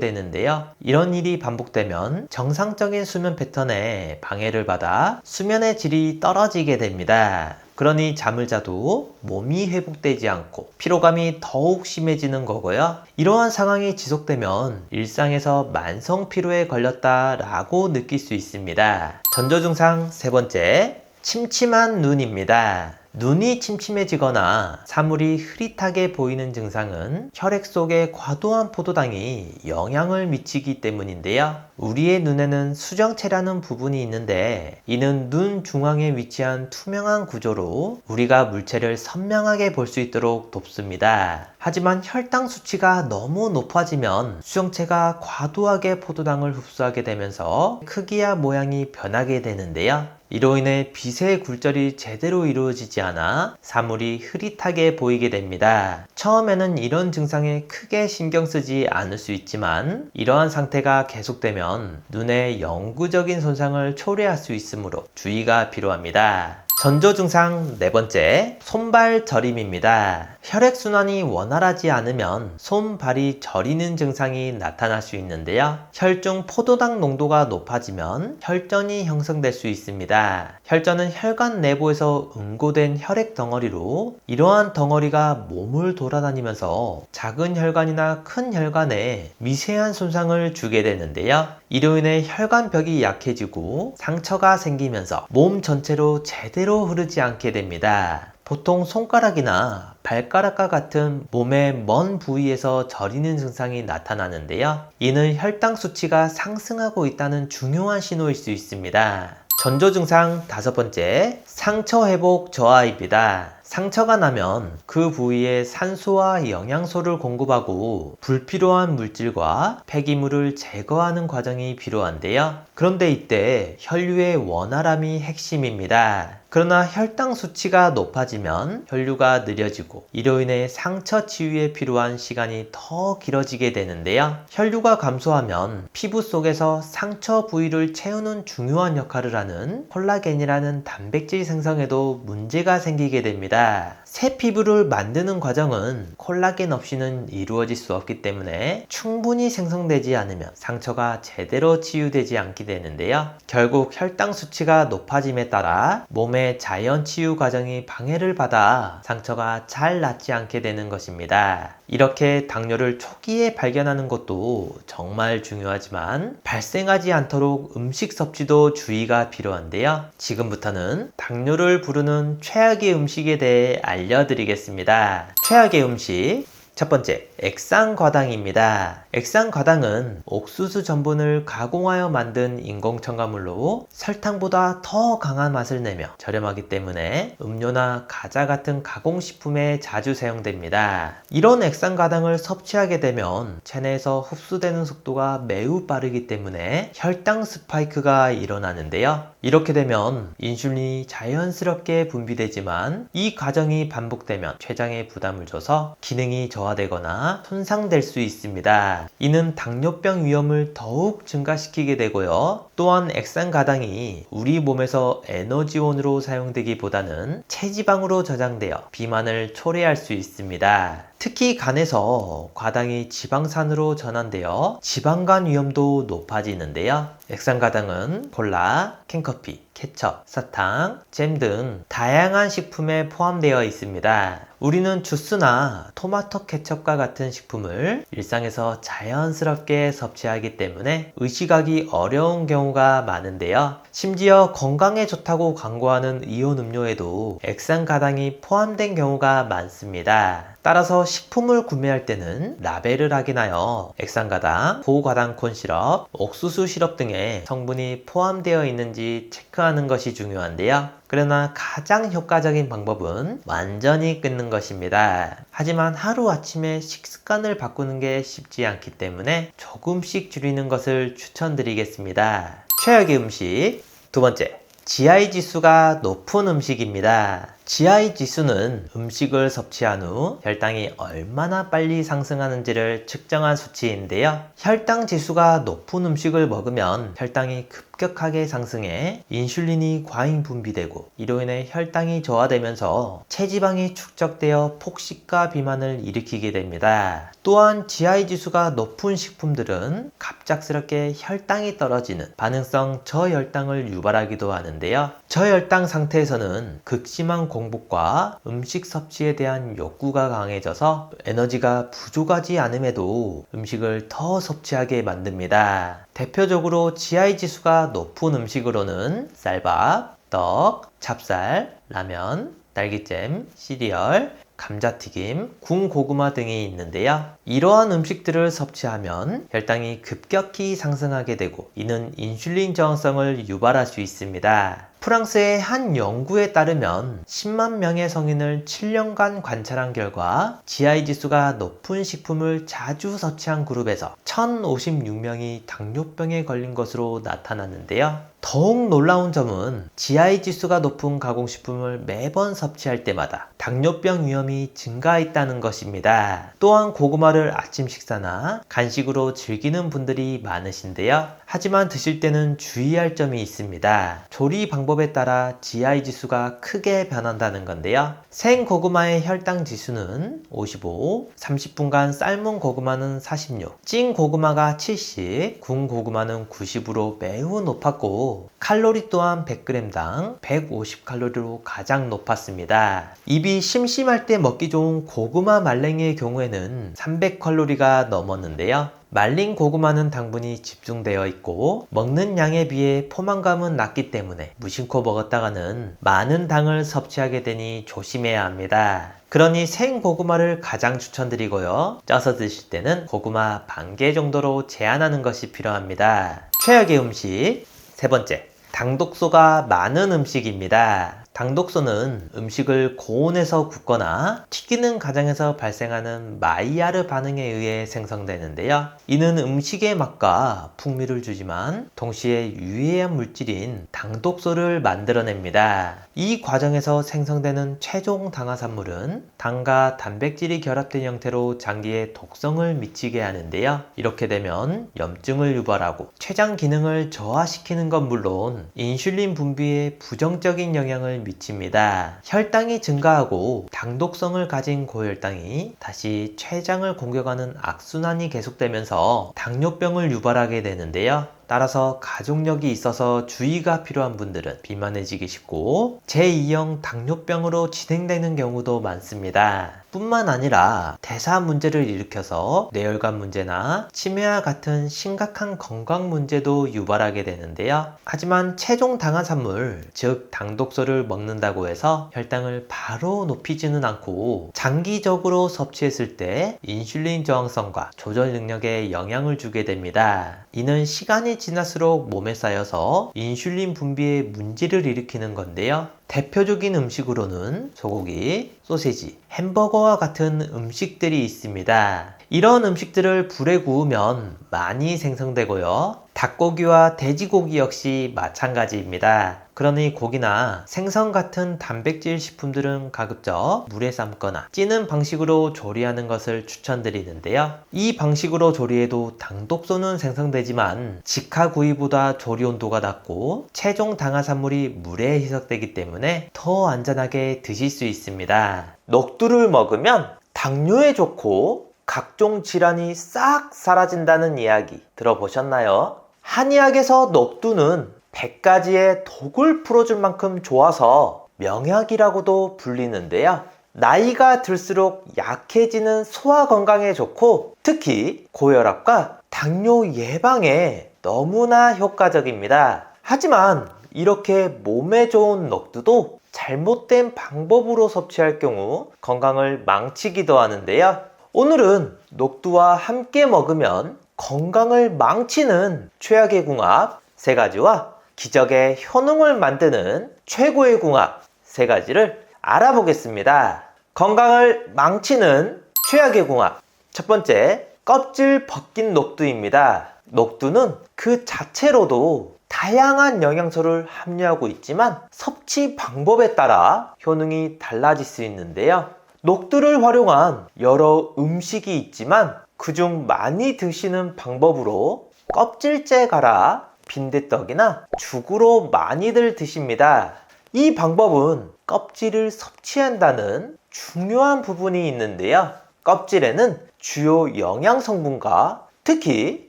Speaker 1: 되는데요. 이런 일이 반복되면 정상적인 수면 패턴에 방해를 받아 수면의 질이 떨어지게 됩니다. 그러니 잠을 자도 몸이 회복되지 않고 피로감이 더욱 심해지는 거고요. 이러한 상황이 지속되면 일상에서 만성 피로에 걸렸다라고 느낄 수 있습니다. 전조 증상 세 번째, 침침한 눈입니다. 눈이 침침해지거나 사물이 흐릿하게 보이는 증상은 혈액 속에 과도한 포도당이 영향을 미치기 때문인데요. 우리의 눈에는 수정체라는 부분이 있는데 이는 눈 중앙에 위치한 투명한 구조로 우리가 물체를 선명하게 볼 수 있도록 돕습니다. 하지만 혈당 수치가 너무 높아지면 수정체가 과도하게 포도당을 흡수하게 되면서 크기와 모양이 변하게 되는데요. 이로 인해 빛의 굴절이 제대로 이루어지지 않아 사물이 흐릿하게 보이게 됩니다. 처음에는 이런 증상에 크게 신경 쓰지 않을 수 있지만 이러한 상태가 계속되면 눈에 영구적인 손상을 초래할 수 있으므로 주의가 필요합니다. 전조 증상 네 번째, 손발 저림입니다. 혈액순환이 원활하지 않으면 손발이 저리는 증상이 나타날 수 있는데요. 혈중 포도당 농도가 높아지면 혈전이 형성될 수 있습니다. 혈전은 혈관 내부에서 응고된 혈액 덩어리로 이러한 덩어리가 몸을 돌아다니면서 작은 혈관이나 큰 혈관에 미세한 손상을 주게 되는데요. 이로 인해 혈관벽이 약해지고 상처가 생기면서 몸 전체로 제대로 흐르지 않게 됩니다. 보통 손가락이나 발가락과 같은 몸의 먼 부위에서 저리는 증상이 나타나는데요. 이는 혈당 수치가 상승하고 있다는 중요한 신호일 수 있습니다. 전조 증상 다섯 번째, 상처 회복 저하입니다. 상처가 나면 그 부위에 산소와 영양소를 공급하고 불필요한 물질과 폐기물을 제거하는 과정이 필요한데요. 그런데 이때 혈류의 원활함이 핵심입니다. 그러나 혈당 수치가 높아지면 혈류가 느려지고 이로 인해 상처 치유에 필요한 시간이 더 길어지게 되는데요. 혈류가 감소하면 피부 속에서 상처 부위를 채우는 중요한 역할을 하는 콜라겐이라는 단백질 생성에도 문제가 생기게 됩니다. 새 피부를 만드는 과정은 콜라겐 없이는 이루어질 수 없기 때문에 충분히 생성되지 않으면 상처가 제대로 치유되지 않게 되는데요. 결국 혈당 수치가 높아짐에 따라 몸의 자연 치유 과정이 방해를 받아 상처가 잘 낫지 않게 되는 것입니다. 이렇게 당뇨를 초기에 발견하는 것도 정말 중요하지만 발생하지 않도록 음식 섭취도 주의가 필요한데요. 지금부터는 당뇨를 부르는 최악의 음식에 대해 알려드리겠습니다. 최악의 음식 첫 번째, 액상과당입니다. 액상과당은 옥수수 전분을 가공하여 만든 인공 첨가물로 설탕보다 더 강한 맛을 내며 저렴하기 때문에 음료나 과자 같은 가공식품에 자주 사용됩니다. 이런 액상과당을 섭취하게 되면 체내에서 흡수되는 속도가 매우 빠르기 때문에 혈당 스파이크가 일어나는데요. 이렇게 되면 인슐린이 자연스럽게 분비되지만 이 과정이 반복되면 췌장에 부담을 줘서 기능이 저하되거나 손상될 수 있습니다. 이는 당뇨병 위험을 더욱 증가시키게 되고요. 또한 액상과당이 우리 몸에서 에너지원으로 사용되기보다는 체지방으로 저장되어 비만을 초래할 수 있습니다. 특히 간에서 과당이 지방산으로 전환되어 지방간 위험도 높아지는데요. 액상과당은 콜라, 캔커피, 케첩, 사탕, 잼 등 다양한 식품에 포함되어 있습니다. 우리는 주스나 토마토 케첩과 같은 식품을 일상에서 자연스럽게 섭취하기 때문에 의식하기 어려운 경우가 많은데요. 심지어 건강에 좋다고 광고하는 이온 음료에도 액상과당이 포함된 경우가 많습니다. 따라서 식품을 구매할 때는 라벨을 확인하여 액상가당, 고과당 콘시럽, 옥수수 시럽 등의 성분이 포함되어 있는지 체크하는 것이 중요한데요. 그러나 가장 효과적인 방법은 완전히 끊는 것입니다. 하지만 하루아침에 식습관을 바꾸는 게 쉽지 않기 때문에 조금씩 줄이는 것을 추천드리겠습니다. 최악의 음식 두 번째, GI 지수가 높은 음식입니다. GI 지수는 음식을 섭취한 후 혈당이 얼마나 빨리 상승하는지를 측정한 수치인데요. 혈당 지수가 높은 음식을 먹으면 혈당이 급격하게 상승해 인슐린이 과잉 분비되고 이로 인해 혈당이 저하되면서 체지방이 축적되어 폭식과 비만을 일으키게 됩니다. 또한 GI 지수가 높은 식품들은 갑작스럽게 혈당이 떨어지는 반응성 저혈당을 유발하기도 하는데요. 저혈당 상태에서는 극심한 공복과 음식 섭취에 대한 욕구가 강해져서 에너지가 부족하지 않음에도 음식을 더 섭취하게 만듭니다. 대표적으로 GI 지수가 높은 음식으로는 쌀밥, 떡, 찹쌀, 라면, 딸기잼, 시리얼, 감자튀김, 군고구마 등이 있는데요. 이러한 음식들을 섭취하면 혈당이 급격히 상승하게 되고 이는 인슐린 저항성을 유발할 수 있습니다. 프랑스의 한 연구에 따르면 10만 명의 성인을 7년간 관찰한 결과 GI 지수가 높은 식품을 자주 섭취한 그룹에서 1056명이 당뇨병에 걸린 것으로 나타났는데요. 더욱 놀라운 점은 GI 지수가 높은 가공식품을 매번 섭취할 때마다 당뇨병 위험이 증가했다는 것입니다. 또한 고구마를 아침 식사나 간식으로 즐기는 분들이 많으신데요. 하지만 드실 때는 주의할 점이 있습니다. 조리 방법에 따라 GI 지수가 크게 변한다는 건데요. 생 고구마의 혈당 지수는 55, 30분간 삶은 고구마는 46, 찐 고구마가 70, 군 고구마는 90으로 매우 높았고 칼로리 또한 100g당 150칼로리로 가장 높았습니다. 입이 심심할 때 먹기 좋은 고구마 말랭이의 경우에는 300칼로리가 넘었는데요. 말린 고구마는 당분이 집중되어 있고 먹는 양에 비해 포만감은 낮기 때문에 무심코 먹었다가는 많은 당을 섭취하게 되니 조심해야 합니다. 그러니 생 고구마를 가장 추천드리고요. 쪄서 드실 때는 고구마 반 개 정도로 제한하는 것이 필요합니다. 최악의 음식 세 번째, 당독소가 많은 음식입니다. 당독소는 음식을 고온에서 굽거나 튀기는 과정에서 발생하는 마이야르 반응에 의해 생성되는데요. 이는 음식의 맛과 풍미를 주지만 동시에 유해한 물질인 당독소를 만들어냅니다. 이 과정에서 생성되는 최종 당화산물은 당과 단백질이 결합된 형태로 장기에 독성을 미치게 하는데요. 이렇게 되면 염증을 유발하고 췌장 기능을 저하시키는 건 물론 인슐린 분비에 부정적인 영향을 미칩니다. 혈당이 증가하고 당독성을 가진 고혈당이 다시 췌장을 공격하는 악순환이 계속되면서 당뇨병을 유발하게 되는데요. 따라서 가족력이 있어서 주의가 필요한 분들은 비만해지기 쉽고 제2형 당뇨병으로 진행되는 경우도 많습니다. 뿐만 아니라 대사 문제를 일으켜서 뇌혈관 문제나 치매와 같은 심각한 건강 문제도 유발하게 되는데요. 하지만 체중 당화산물, 즉 당독소를 먹는다고 해서 혈당을 바로 높이지는 않고 장기적으로 섭취했을 때 인슐린 저항성과 조절 능력에 영향을 주게 됩니다. 이는 시간이 지날수록 몸에 쌓여서 인슐린 분비에 문제를 일으키는 건데요. 대표적인 음식으로는 소고기, 소세지, 햄버거와 같은 음식들이 있습니다. 이런 음식들을 불에 구우면 많이 생성되고요. 닭고기와 돼지고기 역시 마찬가지입니다. 그러니 고기나 생선 같은 단백질 식품들은 가급적 물에 삶거나 찌는 방식으로 조리하는 것을 추천드리는데요. 이 방식으로 조리해도 당독소는 생성되지만 직화구이보다 조리 온도가 낮고 최종 당화산물이 물에 희석되기 때문에 더 안전하게 드실 수 있습니다. 녹두를 먹으면 당뇨에 좋고 각종 질환이 싹 사라진다는 이야기 들어보셨나요? 한의학에서 녹두는 100가지의 독을 풀어줄 만큼 좋아서 명약이라고도 불리는데요. 나이가 들수록 약해지는 소화 건강에 좋고 특히 고혈압과 당뇨 예방에 너무나 효과적입니다. 하지만 이렇게 몸에 좋은 녹두도 잘못된 방법으로 섭취할 경우 건강을 망치기도 하는데요. 오늘은 녹두와 함께 먹으면 건강을 망치는 최악의 궁합 3가지와 기적의 효능을 만드는 최고의 궁합 3가지를 알아보겠습니다. 건강을 망치는 최악의 궁합. 첫 번째, 껍질 벗긴 녹두입니다. 녹두는 그 자체로도 다양한 영양소를 함유하고 있지만 섭취 방법에 따라 효능이 달라질 수 있는데요. 녹두를 활용한 여러 음식이 있지만 그중 많이 드시는 방법으로 껍질째 갈아 빈대떡이나 죽으로 많이들 드십니다. 이 방법은 껍질을 섭취한다는 중요한 부분이 있는데요. 껍질에는 주요 영양 성분과 특히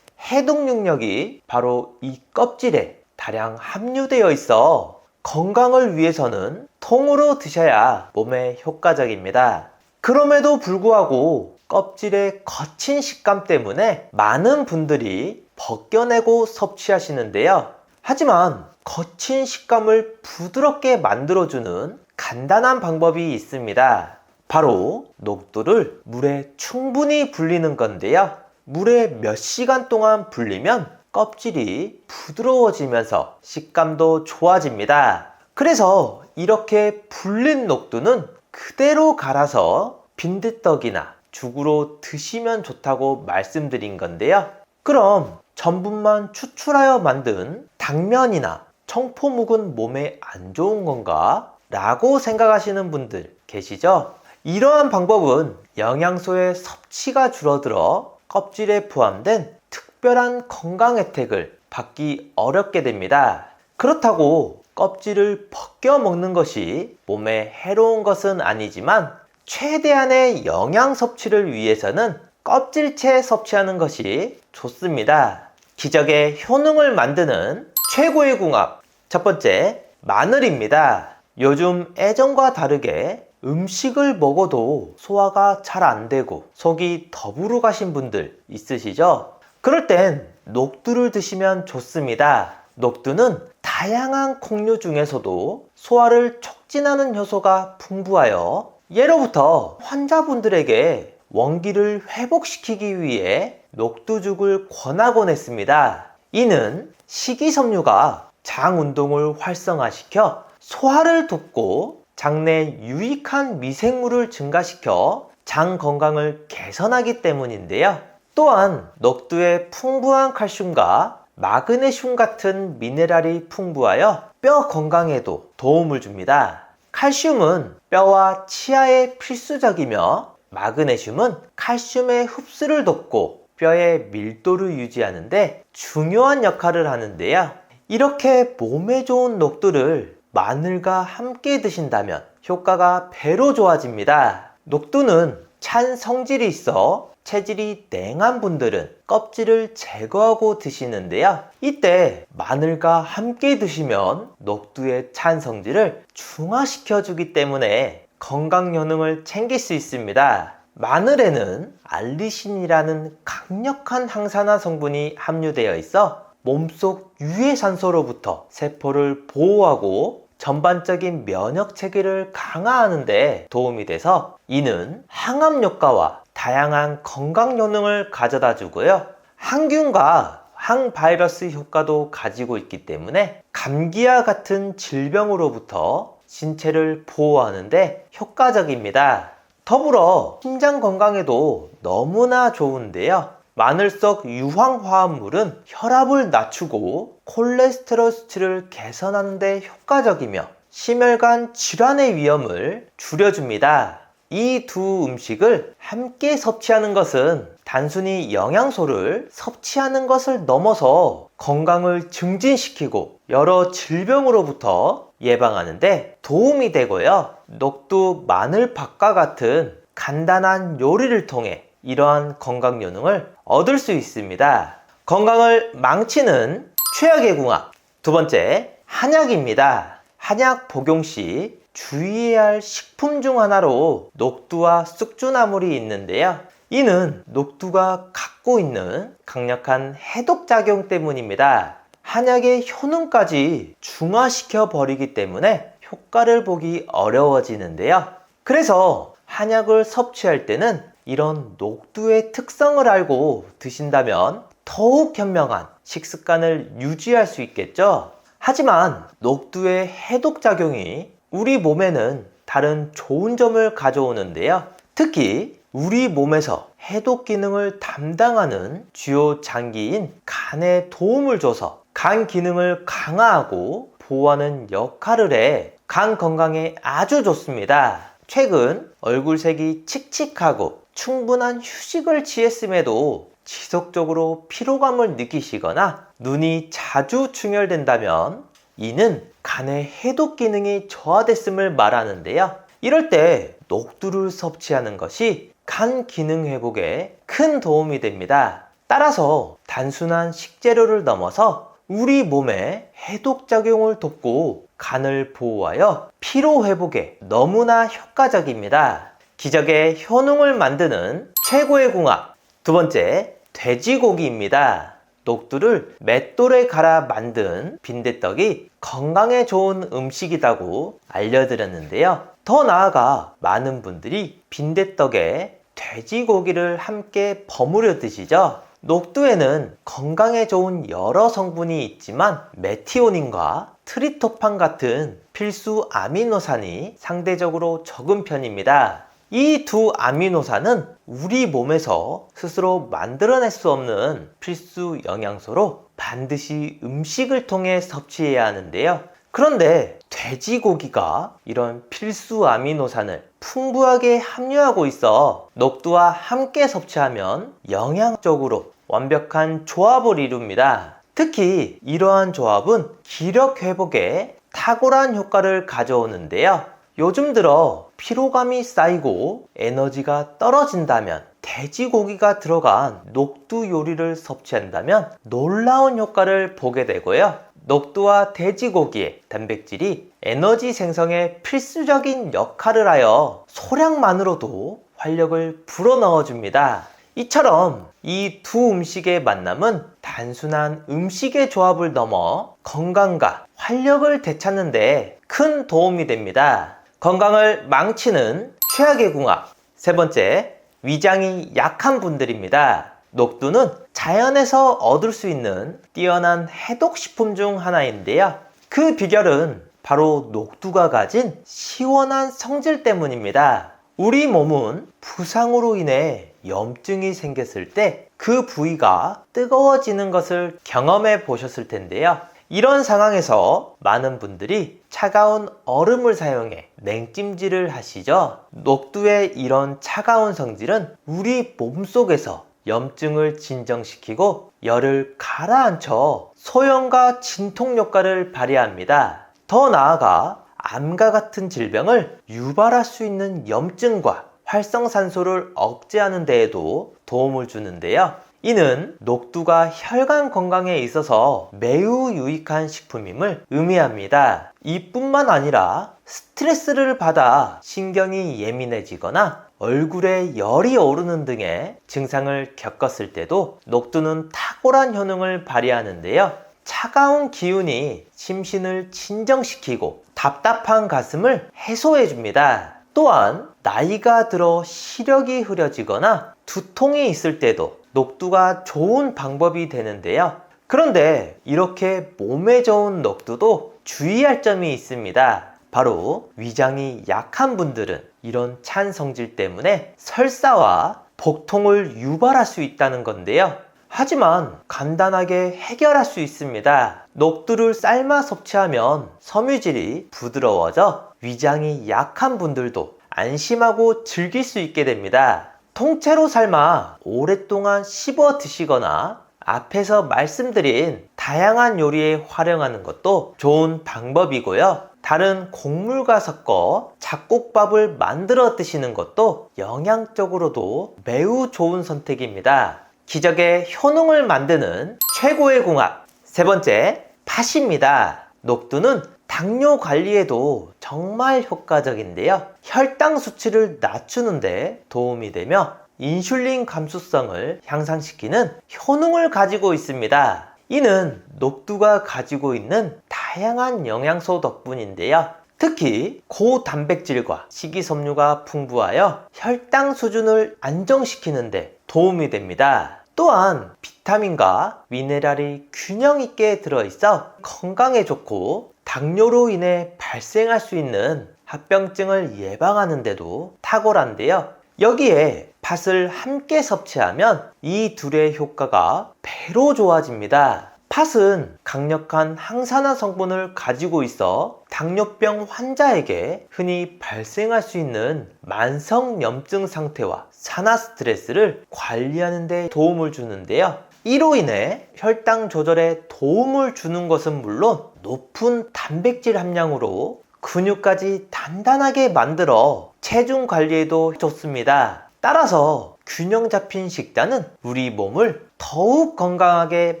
Speaker 1: 해독육력이 바로 이 껍질에 다량 함유되어 있어 건강을 위해서는 통으로 드셔야 몸에 효과적입니다. 그럼에도 불구하고 껍질의 거친 식감 때문에 많은 분들이 벗겨내고 섭취하시는데요. 하지만 거친 식감을 부드럽게 만들어주는 간단한 방법이 있습니다. 바로 녹두를 물에 충분히 불리는 건데요. 물에 몇 시간 동안 불리면 껍질이 부드러워지면서 식감도 좋아집니다. 그래서 이렇게 불린 녹두는 그대로 갈아서 빈대떡이나 죽으로 드시면 좋다고 말씀드린 건데요. 그럼 전분만 추출하여 만든 당면이나 청포묵은 몸에 안 좋은 건가? 라고 생각하시는 분들 계시죠? 이러한 방법은 영양소의 섭취가 줄어들어 껍질에 포함된 특별한 건강 혜택을 받기 어렵게 됩니다. 그렇다고 껍질을 벗겨 먹는 것이 몸에 해로운 것은 아니지만 최대한의 영양 섭취를 위해서는 껍질째 섭취하는 것이 좋습니다. 기적의 효능을 만드는 최고의 궁합. 첫 번째, 마늘입니다. 요즘 예전과 다르게 음식을 먹어도 소화가 잘 안 되고 속이 더부룩 가신 분들 있으시죠? 그럴 땐 녹두를 드시면 좋습니다. 녹두는 다양한 콩류 중에서도 소화를 촉진하는 효소가 풍부하여 예로부터 환자분들에게 원기를 회복시키기 위해 녹두죽을 권하곤 했습니다. 이는 식이섬유가 장 운동을 활성화시켜 소화를 돕고 장내 유익한 미생물을 증가시켜 장 건강을 개선하기 때문인데요. 또한 녹두에 풍부한 칼슘과 마그네슘 같은 미네랄이 풍부하여 뼈 건강에도 도움을 줍니다. 칼슘은 뼈와 치아에 필수적이며 마그네슘은 칼슘의 흡수를 돕고 뼈의 밀도를 유지하는데 중요한 역할을 하는데요. 이렇게 몸에 좋은 녹두를 마늘과 함께 드신다면 효과가 배로 좋아집니다. 녹두는 찬 성질이 있어 체질이 냉한 분들은 껍질을 제거하고 드시는데요. 이때 마늘과 함께 드시면 녹두의 찬 성질을 중화시켜 주기 때문에 건강 효능을 챙길 수 있습니다. 마늘에는 알리신이라는 강력한 항산화 성분이 함유되어 있어 몸속 유해산소로부터 세포를 보호하고 전반적인 면역 체계를 강화하는 데 도움이 돼서 이는 항암 효과와 다양한 건강 효능을 가져다 주고요. 항균과 항바이러스 효과도 가지고 있기 때문에 감기와 같은 질병으로부터 신체를 보호하는 데 효과적입니다. 더불어 심장 건강에도 너무나 좋은데요. 마늘 속 유황화합물은 혈압을 낮추고 콜레스테롤 수치를 개선하는 데 효과적이며 심혈관 질환의 위험을 줄여줍니다. 이 두 음식을 함께 섭취하는 것은 단순히 영양소를 섭취하는 것을 넘어서 건강을 증진시키고 여러 질병으로부터 예방하는 데 도움이 되고요. 녹두 마늘밥과 같은 간단한 요리를 통해 이러한 건강 효능을 얻을 수 있습니다. 건강을 망치는 최악의 궁합. 두 번째, 한약입니다. 한약 복용 시 주의해야 할 식품 중 하나로 녹두와 쑥주나물이 있는데요. 이는 녹두가 갖고 있는 강력한 해독작용 때문입니다. 한약의 효능까지 중화시켜 버리기 때문에 효과를 보기 어려워지는데요. 그래서 한약을 섭취할 때는 이런 녹두의 특성을 알고 드신다면 더욱 현명한 식습관을 유지할 수 있겠죠. 하지만 녹두의 해독작용이 우리 몸에는 다른 좋은 점을 가져오는데요. 특히 우리 몸에서 해독 기능을 담당하는 주요 장기인 간에 도움을 줘서 간 기능을 강화하고 보호하는 역할을 해 간 건강에 아주 좋습니다. 최근 얼굴색이 칙칙하고 충분한 휴식을 취했음에도 지속적으로 피로감을 느끼시거나 눈이 자주 충혈된다면 이는 간의 해독 기능이 저하됐음을 말하는데요. 이럴 때 녹두를 섭취하는 것이 간 기능 회복에 큰 도움이 됩니다. 따라서 단순한 식재료를 넘어서 우리 몸의 해독 작용을 돕고 간을 보호하여 피로 회복에 너무나 효과적입니다. 기적의 효능을 만드는 최고의 궁합. 두 번째, 돼지고기입니다. 녹두를 맷돌에 갈아 만든 빈대떡이 건강에 좋은 음식이라고 알려드렸는데요. 더 나아가 많은 분들이 빈대떡에 돼지고기를 함께 버무려 드시죠. 녹두에는 건강에 좋은 여러 성분이 있지만 메티오닌과 트리토판 같은 필수 아미노산이 상대적으로 적은 편입니다. 이 두 아미노산은 우리 몸에서 스스로 만들어낼 수 없는 필수 영양소로 반드시 음식을 통해 섭취해야 하는데요. 그런데 돼지고기가 이런 필수 아미노산을 풍부하게 함유하고 있어 녹두와 함께 섭취하면 영양적으로 완벽한 조합을 이룹니다. 특히 이러한 조합은 기력 회복에 탁월한 효과를 가져오는데요. 요즘 들어 피로감이 쌓이고 에너지가 떨어진다면 돼지고기가 들어간 녹두 요리를 섭취한다면 놀라운 효과를 보게 되고요. 녹두와 돼지고기의 단백질이 에너지 생성에 필수적인 역할을 하여 소량만으로도 활력을 불어넣어 줍니다. 이처럼 이 두 음식의 만남은 단순한 음식의 조합을 넘어 건강과 활력을 되찾는 데 큰 도움이 됩니다. 건강을 망치는 최악의 궁합. 세 번째, 위장이 약한 분들입니다. 녹두는 자연에서 얻을 수 있는 뛰어난 해독식품 중 하나인데요. 그 비결은 바로 녹두가 가진 시원한 성질 때문입니다. 우리 몸은 부상으로 인해 염증이 생겼을 때 그 부위가 뜨거워지는 것을 경험해 보셨을 텐데요. 이런 상황에서 많은 분들이 차가운 얼음을 사용해 냉찜질을 하시죠. 녹두의 이런 차가운 성질은 우리 몸속에서 염증을 진정시키고 열을 가라앉혀 소염과 진통 효과를 발휘합니다. 더 나아가 암과 같은 질병을 유발할 수 있는 염증과 활성산소를 억제하는 데에도 도움을 주는데요. 이는 녹두가 혈관 건강에 있어서 매우 유익한 식품임을 의미합니다. 이뿐만 아니라 스트레스를 받아 신경이 예민해지거나 얼굴에 열이 오르는 등의 증상을 겪었을 때도 녹두는 탁월한 효능을 발휘하는데요. 차가운 기운이 심신을 진정시키고 답답한 가슴을 해소해 줍니다. 또한 나이가 들어 시력이 흐려지거나 두통이 있을 때도 녹두가 좋은 방법이 되는데요. 그런데 이렇게 몸에 좋은 녹두도 주의할 점이 있습니다. 바로 위장이 약한 분들은 이런 찬 성질 때문에 설사와 복통을 유발할 수 있다는 건데요. 하지만 간단하게 해결할 수 있습니다. 녹두를 삶아 섭취하면 섬유질이 부드러워져 위장이 약한 분들도 안심하고 즐길 수 있게 됩니다. 통째로 삶아 오랫동안 씹어 드시거나 앞에서 말씀드린 다양한 요리에 활용하는 것도 좋은 방법이고요. 다른 곡물과 섞어 잡곡밥을 만들어 드시는 것도 영양적으로도 매우 좋은 선택입니다. 기적의 효능을 만드는 최고의 궁합. 세 번째, 팥입니다. 녹두는 당뇨 관리에도 정말 효과적인데요. 혈당 수치를 낮추는데 도움이 되며 인슐린 감수성을 향상시키는 효능을 가지고 있습니다. 이는 녹두가 가지고 있는 다양한 영양소 덕분인데요. 특히 고단백질과 식이섬유가 풍부하여 혈당 수준을 안정시키는데 도움이 됩니다. 또한 비타민과 미네랄이 균형 있게 들어있어 건강에 좋고 당뇨로 인해 발생할 수 있는 합병증을 예방하는 데도 탁월한데요. 여기에 팥을 함께 섭취하면 이 둘의 효과가 배로 좋아집니다. 팥은 강력한 항산화 성분을 가지고 있어 당뇨병 환자에게 흔히 발생할 수 있는 만성염증 상태와 산화 스트레스를 관리하는 데 도움을 주는데요. 이로 인해 혈당 조절에 도움을 주는 것은 물론 높은 단백질 함량으로 근육까지 단단하게 만들어 체중 관리에도 좋습니다. 따라서 균형 잡힌 식단은 우리 몸을 더욱 건강하게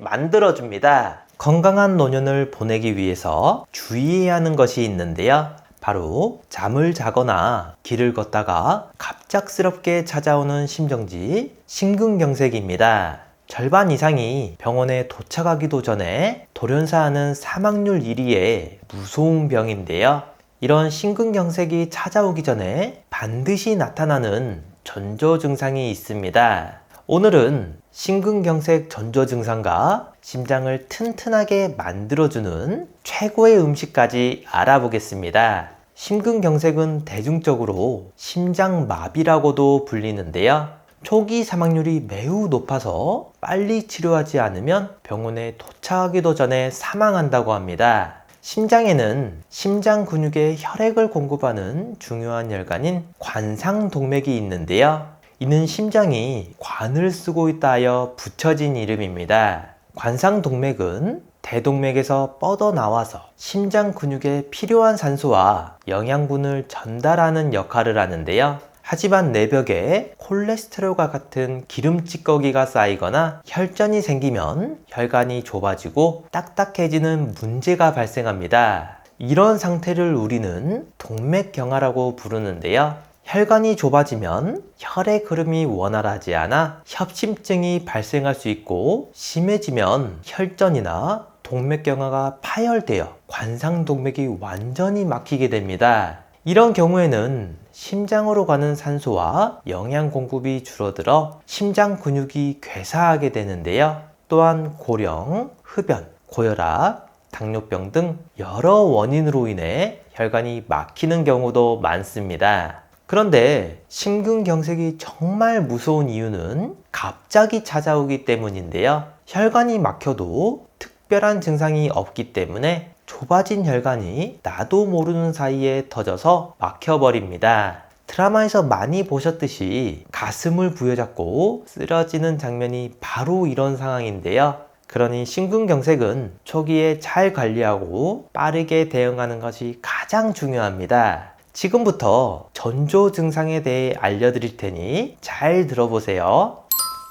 Speaker 1: 만들어줍니다. 건강한 노년을 보내기 위해서 주의해야 하는 것이 있는데요. 바로 잠을 자거나 길을 걷다가 갑작스럽게 찾아오는 심정지, 심근경색입니다. 절반 이상이 병원에 도착하기도 전에 돌연사하는 사망률 1위의 무서운 병인데요. 이런 심근경색이 찾아오기 전에 반드시 나타나는 전조 증상이 있습니다. 오늘은 심근경색 전조 증상과 심장을 튼튼하게 만들어주는 최고의 음식까지 알아보겠습니다. 심근경색은 대중적으로 심장마비라고도 불리는데요. 초기 사망률이 매우 높아서 빨리 치료하지 않으면 병원에 도착하기도 전에 사망한다고 합니다. 심장에는 심장 근육에 혈액을 공급하는 중요한 혈관인 관상동맥이 있는데요. 이는 심장이 관을 쓰고 있다 하여 붙여진 이름입니다. 관상동맥은 대동맥에서 뻗어나와서 심장 근육에 필요한 산소와 영양분을 전달하는 역할을 하는데요. 하지만 내벽에 콜레스테롤과 같은 기름 찌꺼기가 쌓이거나 혈전이 생기면 혈관이 좁아지고 딱딱해지는 문제가 발생합니다. 이런 상태를 우리는 동맥경화라고 부르는데요. 혈관이 좁아지면 혈의 흐름이 원활하지 않아 협심증이 발생할 수 있고, 심해지면 혈전이나 동맥경화가 파열되어 관상동맥이 완전히 막히게 됩니다. 이런 경우에는 심장으로 가는 산소와 영양 공급이 줄어들어 심장 근육이 괴사하게 되는데요. 또한 고령, 흡연, 고혈압, 당뇨병 등 여러 원인으로 인해 혈관이 막히는 경우도 많습니다. 그런데 심근경색이 정말 무서운 이유는 갑자기 찾아오기 때문인데요. 혈관이 막혀도 특별한 증상이 없기 때문에 좁아진 혈관이 나도 모르는 사이에 터져서 막혀버립니다. 드라마에서 많이 보셨듯이 가슴을 부여잡고 쓰러지는 장면이 바로 이런 상황인데요. 그러니 심근경색은 초기에 잘 관리하고 빠르게 대응하는 것이 가장 중요합니다. 지금부터 전조 증상에 대해 알려드릴 테니 잘 들어보세요.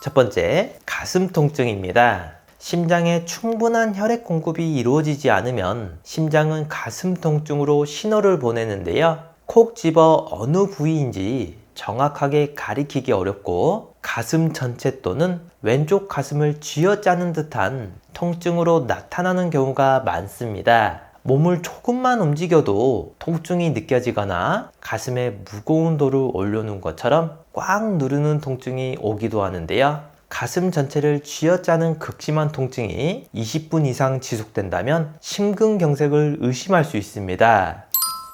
Speaker 1: 첫 번째, 가슴 통증입니다. 심장에 충분한 혈액 공급이 이루어지지 않으면 심장은 가슴 통증으로 신호를 보내는데요. 콕 집어 어느 부위인지 정확하게 가리키기 어렵고, 가슴 전체 또는 왼쪽 가슴을 쥐어짜는 듯한 통증으로 나타나는 경우가 많습니다. 몸을 조금만 움직여도 통증이 느껴지거나 가슴에 무거운 돌을 올려놓은 것처럼 꽉 누르는 통증이 오기도 하는데요. 가슴 전체를 쥐어짜는 극심한 통증이 20분 이상 지속된다면 심근경색을 의심할 수 있습니다.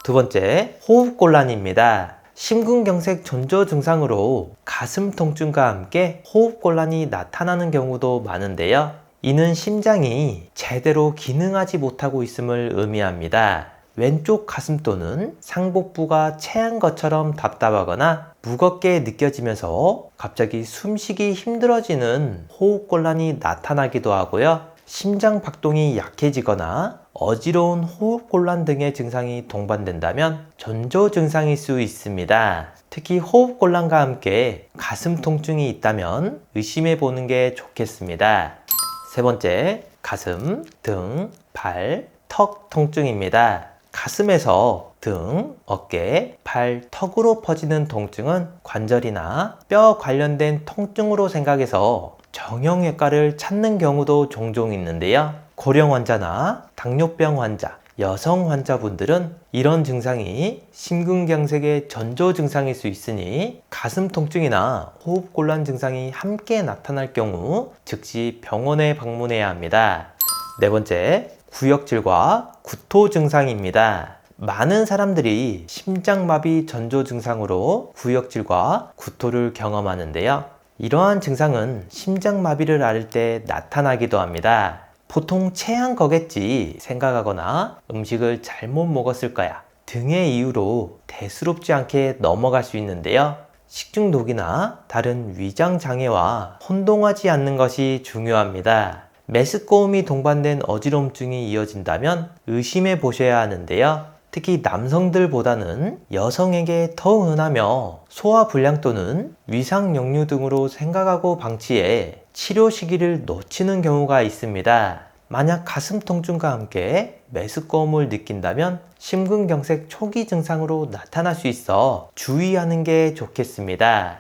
Speaker 1: 두 번째, 호흡곤란입니다. 심근경색 전조 증상으로 가슴 통증과 함께 호흡곤란이 나타나는 경우도 많은데요. 이는 심장이 제대로 기능하지 못하고 있음을 의미합니다. 왼쪽 가슴도는 상복부가 체한 것처럼 답답하거나 무겁게 느껴지면서 갑자기 숨쉬기 힘들어지는 호흡곤란이 나타나기도 하고요. 심장 박동이 약해지거나 어지러운 호흡곤란 등의 증상이 동반된다면 전조 증상일 수 있습니다. 특히 호흡곤란과 함께 가슴 통증이 있다면 의심해 보는 게 좋겠습니다. 세 번째, 가슴, 등, 발, 턱 통증입니다. 가슴에서 등, 어깨, 발, 턱으로 퍼지는 통증은 관절이나 뼈 관련된 통증으로 생각해서 정형외과를 찾는 경우도 종종 있는데요. 고령 환자나 당뇨병 환자, 여성 환자분들은 이런 증상이 심근경색의 전조 증상일 수 있으니 가슴 통증이나 호흡곤란 증상이 함께 나타날 경우 즉시 병원에 방문해야 합니다. 네 번째, 구역질과 구토 증상입니다. 많은 사람들이 심장마비 전조 증상으로 구역질과 구토를 경험하는데요. 이러한 증상은 심장마비를 앓을 때 나타나기도 합니다. 보통 체한 거겠지 생각하거나 음식을 잘못 먹었을 거야 등의 이유로 대수롭지 않게 넘어갈 수 있는데요. 식중독이나 다른 위장장애와 혼동하지 않는 것이 중요합니다. 메스꺼움이 동반된 어지럼증이 이어진다면 의심해 보셔야 하는데요. 특히 남성들보다는 여성에게 더 흔하며 소화불량 또는 위상역류 등으로 생각하고 방치해 치료 시기를 놓치는 경우가 있습니다. 만약 가슴 통증과 함께 메스꺼움을 느낀다면 심근경색 초기 증상으로 나타날 수 있어 주의하는 게 좋겠습니다.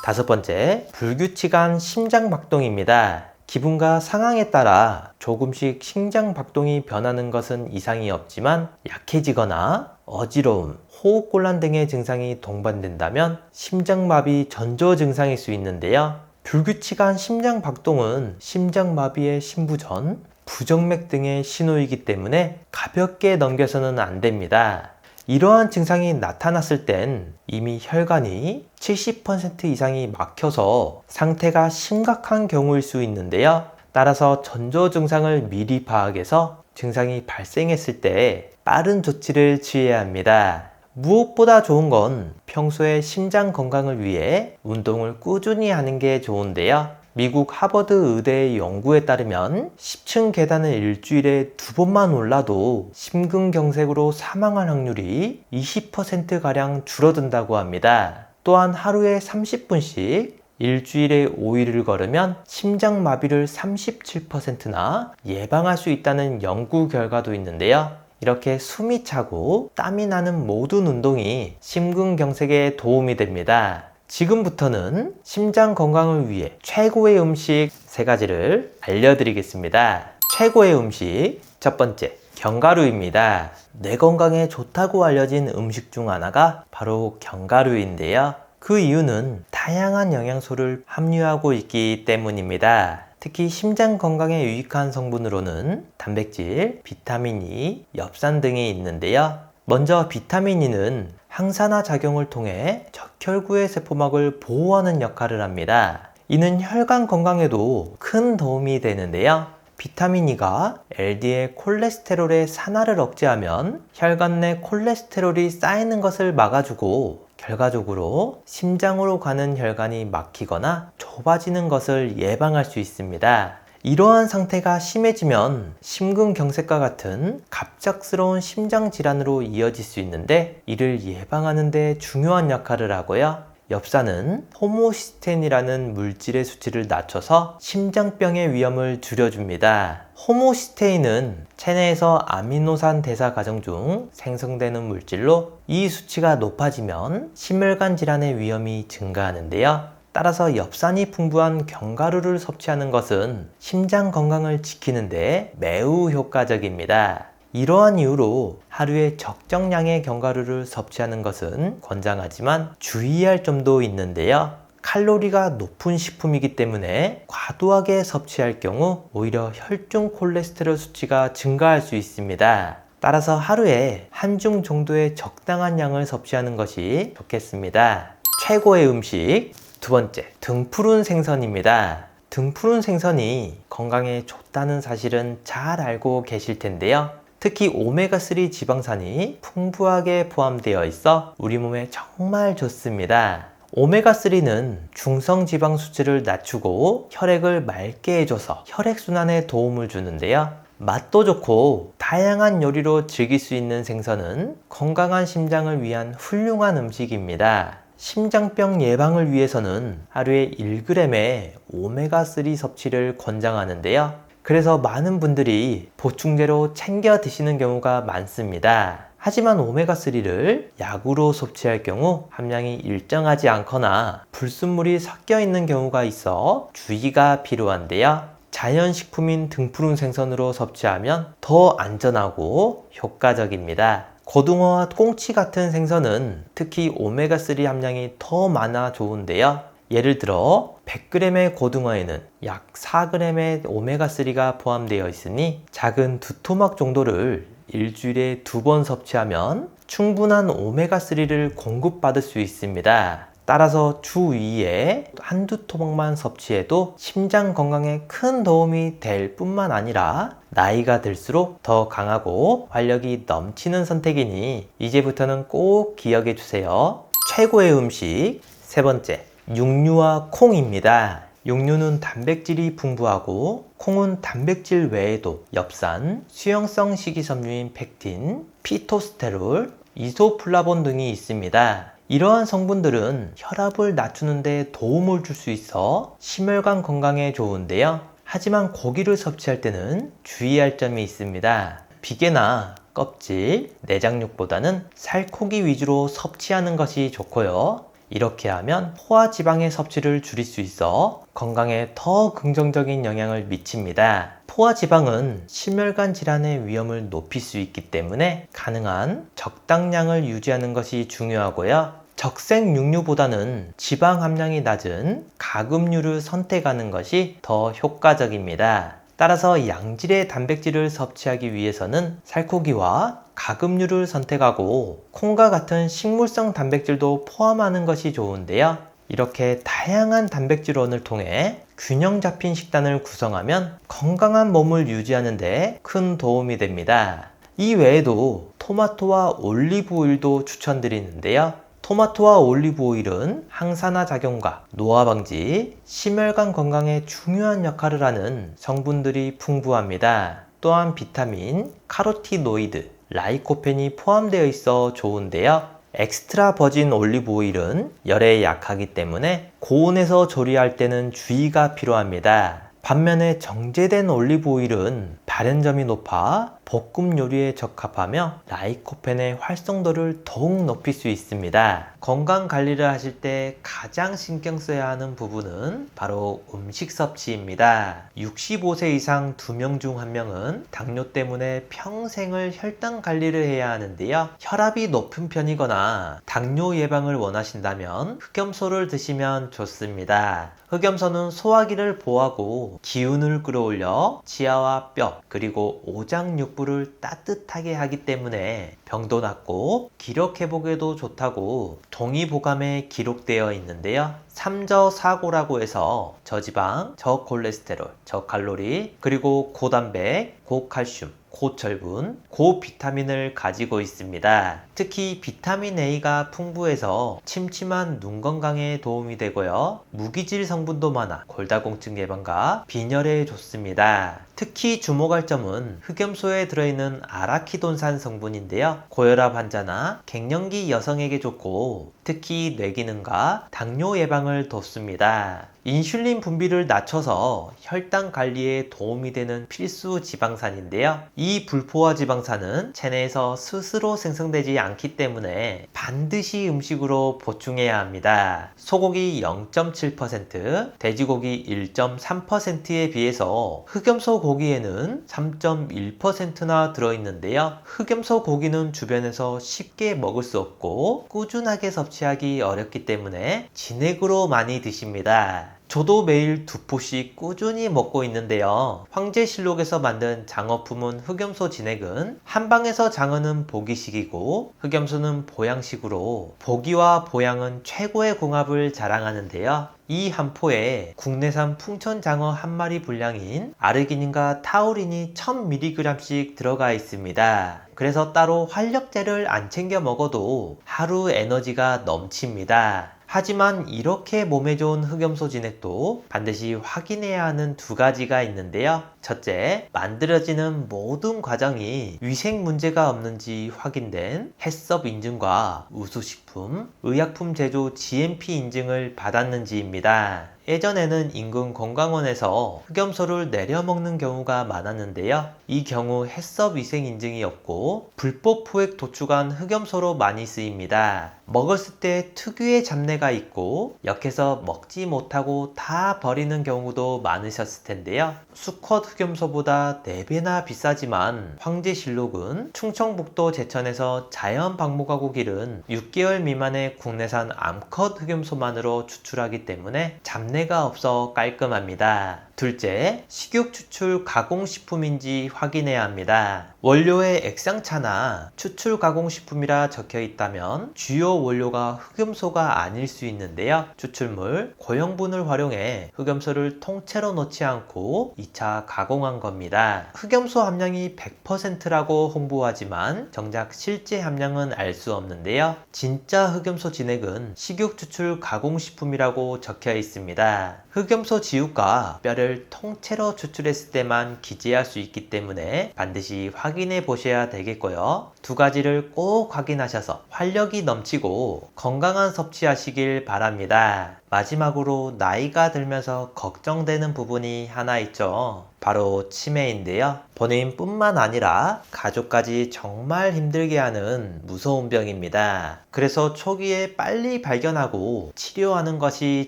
Speaker 1: 다섯 번째, 불규칙한 심장박동입니다. 기분과 상황에 따라 조금씩 심장박동이 변하는 것은 이상이 없지만 약해지거나 어지러움, 호흡곤란 등의 증상이 동반된다면 심장마비 전조 증상일 수 있는데요. 불규칙한 심장박동은 심장마비의 신부전, 부정맥 등의 신호이기 때문에 가볍게 넘겨서는 안 됩니다. 이러한 증상이 나타났을 땐 이미 혈관이 70% 이상이 막혀서 상태가 심각한 경우일 수 있는데요. 따라서 전조 증상을 미리 파악해서 증상이 발생했을 때 빠른 조치를 취해야 합니다. 무엇보다 좋은 건 평소에 심장 건강을 위해 운동을 꾸준히 하는 게 좋은데요. 미국 하버드 의대의 연구에 따르면 10층 계단을 일주일에 2번만 올라도 심근경색으로 사망할 확률이 20%가량 줄어든다고 합니다. 또한 하루에 30분씩 일주일에 5일을 걸으면 심장마비를 37%나 예방할 수 있다는 연구 결과도 있는데요. 이렇게 숨이 차고 땀이 나는 모든 운동이 심근경색에 도움이 됩니다. 지금부터는 심장 건강을 위해 최고의 음식 3가지를 알려드리겠습니다. 최고의 음식 첫 번째, 견과류입니다. 뇌 건강에 좋다고 알려진 음식 중 하나가 바로 견과류인데요. 그 이유는 다양한 영양소를 함유하고 있기 때문입니다. 특히 심장 건강에 유익한 성분으로는 단백질, 비타민 E, 엽산 등이 있는데요. 먼저 비타민 E는 항산화 작용을 통해 적혈구의 세포막을 보호하는 역할을 합니다. 이는 혈관 건강에도 큰 도움이 되는데요. 비타민 E가 LDL 콜레스테롤의 산화를 억제하면 혈관 내 콜레스테롤이 쌓이는 것을 막아주고 결과적으로 심장으로 가는 혈관이 막히거나 좁아지는 것을 예방할 수 있습니다. 이러한 상태가 심해지면 심근경색과 같은 갑작스러운 심장질환으로 이어질 수 있는데 이를 예방하는 데 중요한 역할을 하고요. 엽산은 호모시스테인이라는 물질의 수치를 낮춰서 심장병의 위험을 줄여줍니다. 호모시스테인은 체내에서 아미노산 대사 과정 중 생성되는 물질로 이 수치가 높아지면 심혈관 질환의 위험이 증가하는데요. 따라서 엽산이 풍부한 견과류를 섭취하는 것은 심장 건강을 지키는 데 매우 효과적입니다. 이러한 이유로 하루에 적정량의 견과류를 섭취하는 것은 권장하지만 주의할 점도 있는데요. 칼로리가 높은 식품이기 때문에 과도하게 섭취할 경우 오히려 혈중 콜레스테롤 수치가 증가할 수 있습니다. 따라서 하루에 한 줌 정도의 적당한 양을 섭취하는 것이 좋겠습니다. 최고의 음식 두 번째, 등푸른 생선입니다. 등푸른 생선이 건강에 좋다는 사실은 잘 알고 계실 텐데요. 특히 오메가3 지방산이 풍부하게 포함되어 있어 우리 몸에 정말 좋습니다. 오메가3는 중성지방 수치를 낮추고 혈액을 맑게 해줘서 혈액순환에 도움을 주는데요. 맛도 좋고 다양한 요리로 즐길 수 있는 생선은 건강한 심장을 위한 훌륭한 음식입니다. 심장병 예방을 위해서는 하루에 1g의 오메가3 섭취를 권장하는데요. 그래서 많은 분들이 보충제로 챙겨 드시는 경우가 많습니다. 하지만 오메가3를 약으로 섭취할 경우 함량이 일정하지 않거나 불순물이 섞여 있는 경우가 있어 주의가 필요한데요. 자연식품인 등푸른 생선으로 섭취하면 더 안전하고 효과적입니다. 고등어와 꽁치 같은 생선은 특히 오메가3 함량이 더 많아 좋은데요. 예를 들어 100g의 고등어에는 약 4g의 오메가3가 포함되어 있으니 작은 두 토막 정도를 일주일에 2번 섭취하면 충분한 오메가3를 공급받을 수 있습니다. 따라서 주 2회 한두 토막만 섭취해도 심장 건강에 큰 도움이 될 뿐만 아니라 나이가 들수록 더 강하고 활력이 넘치는 선택이니 이제부터는 꼭 기억해 주세요. 최고의 음식 세 번째, 육류와 콩입니다. 육류는 단백질이 풍부하고 콩은 단백질 외에도 엽산, 수용성 식이섬유인 펙틴, 피토스테롤, 이소플라본 등이 있습니다. 이러한 성분들은 혈압을 낮추는 데 도움을 줄 수 있어 심혈관 건강에 좋은데요. 하지만 고기를 섭취할 때는 주의할 점이 있습니다. 비계나 껍질, 내장육보다는 살코기 위주로 섭취하는 것이 좋고요. 이렇게 하면 포화지방의 섭취를 줄일 수 있어 건강에 더 긍정적인 영향을 미칩니다. 포화지방은 심혈관 질환의 위험을 높일 수 있기 때문에 가능한 적당량을 유지하는 것이 중요하고요. 적색 육류보다는 지방 함량이 낮은 가금류를 선택하는 것이 더 효과적입니다. 따라서 양질의 단백질을 섭취하기 위해서는 살코기와 가금류를 선택하고 콩과 같은 식물성 단백질도 포함하는 것이 좋은데요. 이렇게 다양한 단백질원을 통해 균형 잡힌 식단을 구성하면 건강한 몸을 유지하는 데 큰 도움이 됩니다. 이 외에도 토마토와 올리브 오일도 추천드리는데요. 토마토와 올리브 오일은 항산화 작용과 노화 방지, 심혈관 건강에 중요한 역할을 하는 성분들이 풍부합니다. 또한 비타민, 카로티노이드, 라이코펜이 포함되어 있어 좋은데요. 엑스트라 버진 올리브 오일은 열에 약하기 때문에 고온에서 조리할 때는 주의가 필요합니다. 반면에 정제된 올리브 오일은 발연점이 높아 볶음 요리에 적합하며 라이코펜의 활성도를 더욱 높일 수 있습니다. 건강 관리를 하실 때 가장 신경 써야 하는 부분은 바로 음식 섭취입니다. 65세 이상 2명 중 1명은 당뇨 때문에 평생을 혈당 관리를 해야 하는데요. 혈압이 높은 편이거나 당뇨 예방을 원하신다면 흑염소를 드시면 좋습니다. 흑염소는 소화기를 보호하고 기운을 끌어올려 치아와 뼈 그리고 오장육부를 따뜻하게 하기 때문에 병도 낫고 기력 회복에도 좋다고 동의보감에 기록되어 있는데요. 삼저사고라고 해서 저지방, 저콜레스테롤, 저칼로리, 그리고 고단백, 고칼슘, 고철분, 고비타민을 가지고 있습니다. 특히 비타민 A가 풍부해서 침침한 눈 건강에 도움이 되고요. 무기질 성분도 많아 골다공증 예방과 빈혈에 좋습니다. 특히 주목할 점은 흑염소에 들어있는 아라키돈산 성분인데요. 고혈압 환자나 갱년기 여성에게 좋고 특히 뇌기능과 당뇨 예방을 돕습니다. 인슐린 분비를 낮춰서 혈당 관리에 도움이 되는 필수 지방산인데요. 이 불포화 지방산은 체내에서 스스로 생성되지 않기 때문에 반드시 음식으로 보충해야 합니다. 소고기 0.7%, 돼지고기 1.3%에 비해서 흑염소 고기에는 3.1%나 들어있는데요. 흑염소 고기는 주변에서 쉽게 먹을 수 없고 꾸준하게 섭취하기 어렵기 때문에 진액으로 많이 드십니다. 저도 매일 2포씩 꾸준히 먹고 있는데요. 황제실록에서 만든 장어품은 흑염소 진액은 한방에서 장어는 보기식이고 흑염소는 보양식으로 보기와 보양은 최고의 궁합을 자랑하는데요. 이 한 포에 국내산 풍천장어 한 마리 분량인 아르기닌과 타우린이 1000mg씩 들어가 있습니다. 그래서 따로 활력제를 안 챙겨 먹어도 하루 에너지가 넘칩니다. 하지만 이렇게 몸에 좋은 흑염소 진액도 반드시 확인해야 하는 2가지가 있는데요. 첫째, 만들어지는 모든 과정이 위생 문제가 없는지 확인된 해썹 인증과 우수식품, 의약품 제조 GMP 인증을 받았는지입니다. 예전에는 인근 건강원에서 흑염소를 내려먹는 경우가 많았는데요. 이 경우 해썹 위생 인증이 없고 불법 포획 도축한 흑염소로 많이 쓰입니다. 먹었을 때 특유의 잡내가 있고 역해서 먹지 못하고 다 버리는 경우도 많으셨을 텐데요. 수컷 흑염소보다 4배나 비싸지만 황제실록은 충청북도 제천에서 자연 방목하고 기른 6개월 미만의 국내산 암컷 흑염소만으로 추출하기 때문에 잡내가 없어 깔끔합니다. 둘째, 식육 추출 가공식품인지 확인해야 합니다. 원료에 액상차나 추출 가공식품이라 적혀 있다면 주요 원료가 흑염소가 아닐 수 있는데요. 추출물, 고형분을 활용해 흑염소를 통째로 넣지 않고 2차 가공한 겁니다. 흑염소 함량이 100%라고 홍보하지만 정작 실제 함량은 알 수 없는데요. 진짜 흑염소 진액은 식육 추출 가공식품이라고 적혀 있습니다. 흑염소 지육과 뼈를 통째로 추출했을 때만 기재할 수 있기 때문에 반드시 확인해 보셔야 되겠고요. 두 가지를 꼭 확인하셔서 활력이 넘치고 건강한 섭취하시길 바랍니다. 마지막으로 나이가 들면서 걱정되는 부분이 하나 있죠. 바로 치매인데요. 본인뿐만 아니라 가족까지 정말 힘들게 하는 무서운 병입니다. 그래서 초기에 빨리 발견하고 치료하는 것이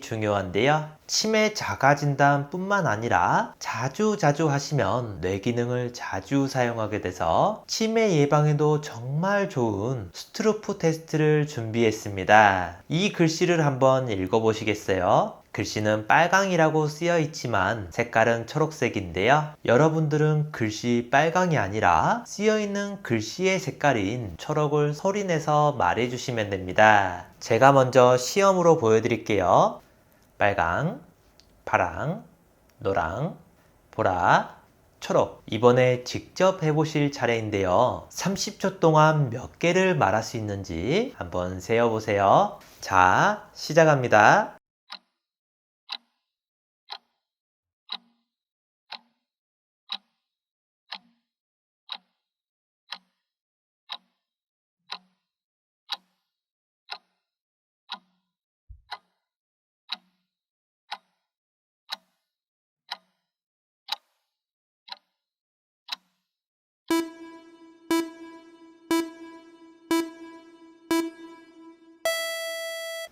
Speaker 1: 중요한데요. 치매 자가 진단뿐만 아니라 자주 하시면 뇌 기능을 자주 사용하게 돼서 치매 예방에도 정말 좋은 스트루프 테스트를 준비했습니다. 이 글씨를 한번 읽어보시겠어요? 글씨는 빨강이라고 쓰여 있지만 색깔은 초록색인데요. 여러분들은 글씨 빨강이 아니라 쓰여 있는 글씨의 색깔인 초록을 소리내서 말해주시면 됩니다. 제가 먼저 시험으로 보여드릴게요. 빨강, 파랑, 노랑, 보라, 초록. 이번에 직접 해보실 차례인데요. 30초 동안 몇 개를 말할 수 있는지 한번 세어보세요. 자, 시작합니다.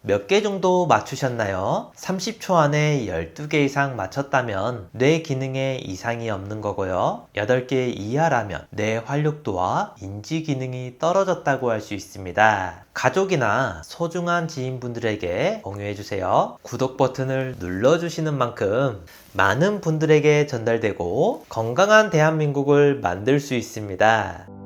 Speaker 1: 몇 개 정도 맞추셨나요? 30초 안에 12개 이상 맞췄다면 뇌 기능에 이상이 없는 거고요. 8개 이하라면 뇌 활력도와 인지 기능이 떨어졌다고 할 수 있습니다. 가족이나 소중한 지인분들에게 공유해주세요. 구독 버튼을 눌러주시는 만큼 많은 분들에게 전달되고 건강한 대한민국을 만들 수 있습니다.